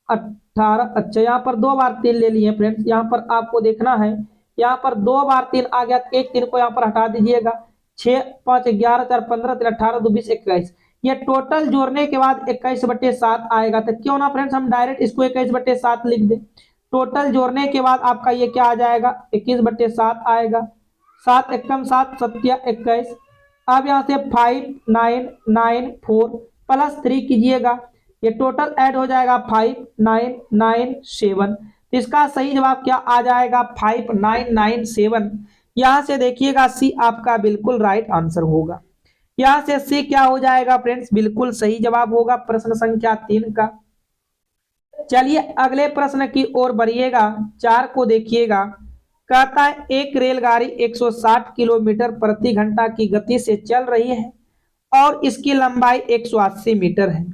18। अच्छा यहाँ पर 2 बार 3 ले लिए फ्रेंड्स। यहाँ पर आपको देखना है, यहाँ पर 2 बार 3 आ गया, एक 3 को यहाँ पर हटा दीजिएगा। 6 5 11 4 15 3 18 2 20 21, ये टोटल जोड़ने के बाद 21/7 आएगा। तो क्यों ना फ्रेंड्स हम डायरेक्ट इसको 21/7 लिख दें। टोटल जोड़ने के बाद आपका ये क्या आ जाएगा? 21/7 आएगा। 7 एकम 7 7 21। अब यहाँ से 5 9 9 4 प्लस 3 कीजिएगा, ये टोटल ऐड हो जाएगा 5 9 9 7। तो इसका सही जवाब क्या आ जाएगा? 5997। यहां से देखिएगा सी आपका बिल्कुल राइट आंसर होगा। यहां से सी क्या हो जाएगा फ्रेंड्स? बिल्कुल सही जवाब होगा प्रश्न संख्या 3 का। चलिए अगले प्रश्न की ओर बढ़िएगा, 4 को देखिएगा। कहता है एक रेलगाड़ी 160 किलोमीटर प्रति घंटा की गति से चल रही है और इसकी लंबाई 180 मीटर है।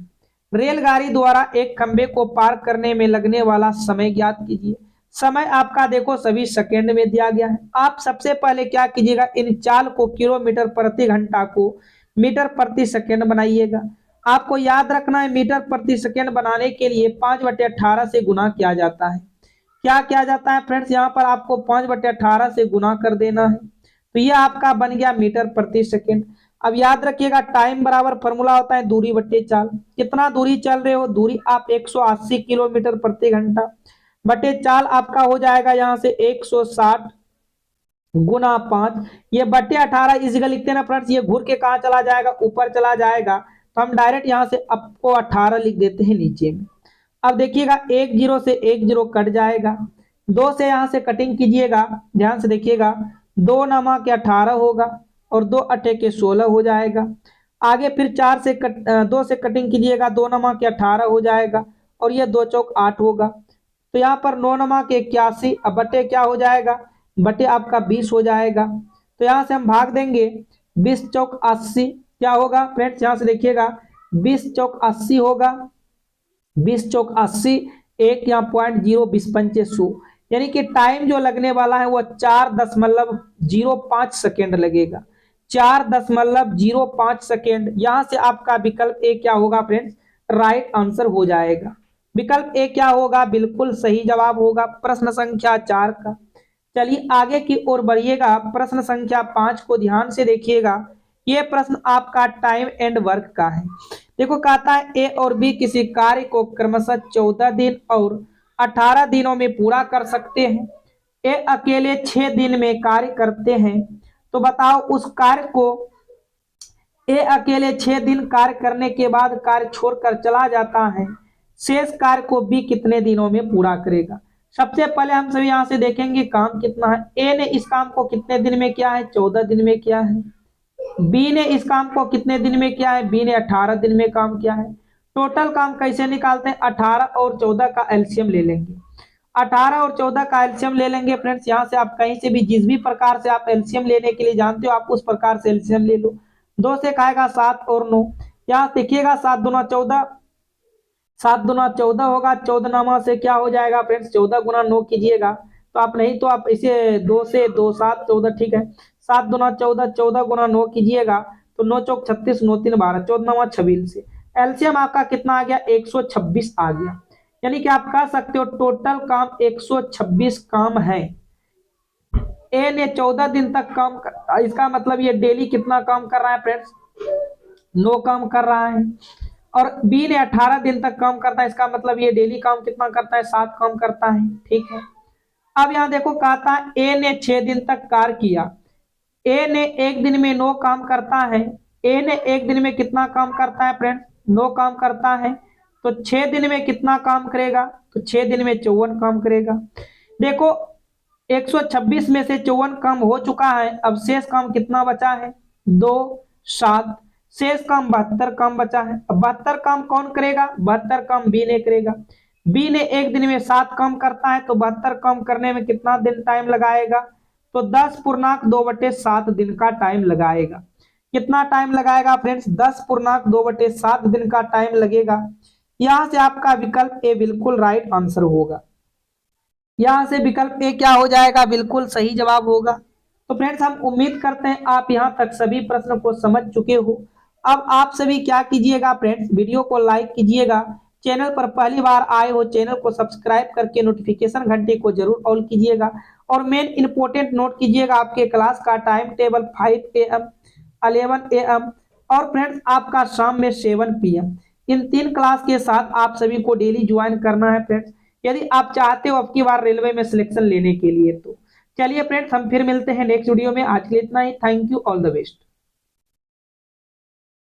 रेलगाड़ी द्वारा एक खंबे को पार करने में लगने वाला समय ज्ञात कीजिए। समय आपका देखो सभी सेकेंड में दिया गया है। आप सबसे पहले क्या कीजिएगा, इन चाल को किलोमीटर प्रति घंटा को मीटर प्रति सेकेंड बनाइएगा। आपको याद रखना है मीटर प्रति सेकेंड बनाने के लिए 5/18 से गुना किया जाता है। क्या किया जाता है फ्रेंड्स? यहाँ पर आपको 5/18 से गुना कर देना है, तो ये आपका बन गया मीटर प्रति सेकेंड। अब याद रखिएगा टाइम बराबर फॉर्मूला होता है दूरी बट्टे चाल। कितना दूरी चल रहे हो, दूरी आप 180 किलोमीटर प्रति घंटा बटे चाल आपका हो जाएगा यहाँ से 160 गुना 5, ये बटे 18 इजिकल लिखते हैं ना फ्रेंड्स, ये घूर के कहाँ चला जाएगा, ऊपर चला जाएगा, तो हम डायरेक्ट यहाँ से आपको 18 लिख देते हैं नीचे में। अब देखिएगा 1 जीरो से 1 जीरो कट जाएगा, 2 से यहाँ से कटिंग कीजिएगा, ध्यान से देखिएगा 2 नमा के 18 होगा और 2 अट्ठे के 16 हो जाएगा। आगे फिर 2 से कटिंग कीजिएगा, 2 नमा के 18 हो जाएगा और ये 2 चौक 8 होगा। तो यहाँ पर 9 नमा के 81, अब बटे क्या हो जाएगा, बटे आपका 20 हो जाएगा। तो यहाँ से हम भाग देंगे, 20 चौक 80 क्या होगा फ्रेंड्स, यहाँ से देखिएगा 20 चौक 80 होगा, 20 चौक 80, एक यहाँ पॉइंट 0 20 पंचे 100, यानी कि टाइम जो लगने वाला है वो 4.05 सेकेंड लगेगा, 4.05 सेकेंड। यहाँ से आपका विकल्प ए क्या होगा फ्रेंड्स, राइट आंसर हो जाएगा। विकल्प ए क्या होगा, बिल्कुल सही जवाब होगा प्रश्न संख्या 4 का। चलिए आगे की ओर बढ़िएगा, प्रश्न संख्या 5 को ध्यान से देखिएगा। ये प्रश्न आपका टाइम एंड वर्क का है। देखो कहता है ए और बी किसी कार्य को क्रमशः 14 दिन और 18 दिनों में पूरा कर सकते हैं। ए अकेले 6 दिन में कार्य करते हैं, तो बताओ उस कार्य को, ए अकेले 6 दिन कार्य करने के बाद कार्य छोड़कर चला जाता है, शेष कार्य को बी कितने दिनों में पूरा करेगा। सबसे पहले हम सभी यहां से देखेंगे काम कितना है। ए ने इस काम को कितने दिन में किया है, 14 दिन में किया है। बी ने इस काम को कितने दिन में किया है, बी ने 18 दिन में काम किया है। टोटल काम कैसे निकालते हैं, 18 और 14 का एलसीएम ले लेंगे, 18 और 14 का एलसीएम ले लेंगे फ्रेंड्स। यहाँ से आप कहीं से भी जिस भी प्रकार से आप एलसीएम लेने के लिए जानते हो आप उस प्रकार से एलसीएम ले लो। 2 से खाएगा 7 और 9, यहाँ देखिएगा 7 दूना 14, 7 दूना 14 होगा, 14 नामा से क्या हो जाएगा फ्रेंड्स, 14 गुना 9 कीजिएगा, तो आप नहीं तो आप इसे 2 से 2 7 14, ठीक है, 7 दूना 14, 14 गुना 9 कीजिएगा, तो 9 चौक 36, 9 3 12, 14 नामा 26 से एलसीएम आपका कितना आ गया, 126 आ गया। यानी कि आप कह सकते हो टोटल काम 126 काम है। ए ने 14 दिन तक काम इसका मतलब ये डेली कितना काम कर रहा है फ्रेंड्स, 9 काम कर रहा है। और बी ने 18 दिन तक काम करता है, इसका मतलब ये डेली काम कितना करता है, 7 काम करता है, ठीक है। अब यहाँ देखो कहता है ए ने 6 दिन तक कार्य किया, ए ने एक दिन में 9 काम करता है, ए ने एक दिन में कितना काम करता है फ्रेंड्स, 9 काम करता है, तो 6 दिन में कितना काम करेगा, तो 6 दिन में 54 काम करेगा। देखो 126 में से 54 काम हो चुका है, अब शेष काम कितना बचा है, 2 7, शेष काम 72 काम बचा है। अब 72 काम कौन करेगा, 72 काम बी ने करेगा। बी ने एक दिन में 7 काम करता है, तो 72 काम करने में कितना दिन टाइम लगाएगा, तो 10.2/7 दिन का टाइम लगाएगा। कितना टाइम लगाएगा फ्रेंड्स, 10.2/7 दिन का टाइम लगेगा। यहां से आपका विकल्प ए बिल्कुल राइट आंसर होगा। यहां से विकल्प ए क्या हो जाएगा, बिल्कुल सही जवाब होगा। तो फ्रेंड्स हम उम्मीद करते हैं आप यहां तक सभी प्रश्न को समझ चुके हो। अब आप सभी क्या कीजिएगा फ्रेंड्स, वीडियो को लाइक कीजिएगा, चैनल पर पहली बार आए हो चैनल को सब्सक्राइब करके नोटिफिकेशन घंटे को जरूर ऑल कीजिएगा, और मेन इंपोर्टेंट नोट कीजिएगा आपके क्लास का टाइम टेबल 5 AM 11 AM और फ्रेंड्स आपका शाम में 7 PM, इन 3 क्लास के साथ आप सभी को डेली ज्वाइन करना है फ्रेंड्स, यदि आप चाहते हो अब की बार रेलवे में सिलेक्शन लेने के लिए। तो चलिए फ्रेंड्स हम फिर मिलते हैं नेक्स्ट वीडियो में, आज के लिए इतना ही। Thank you, all the best.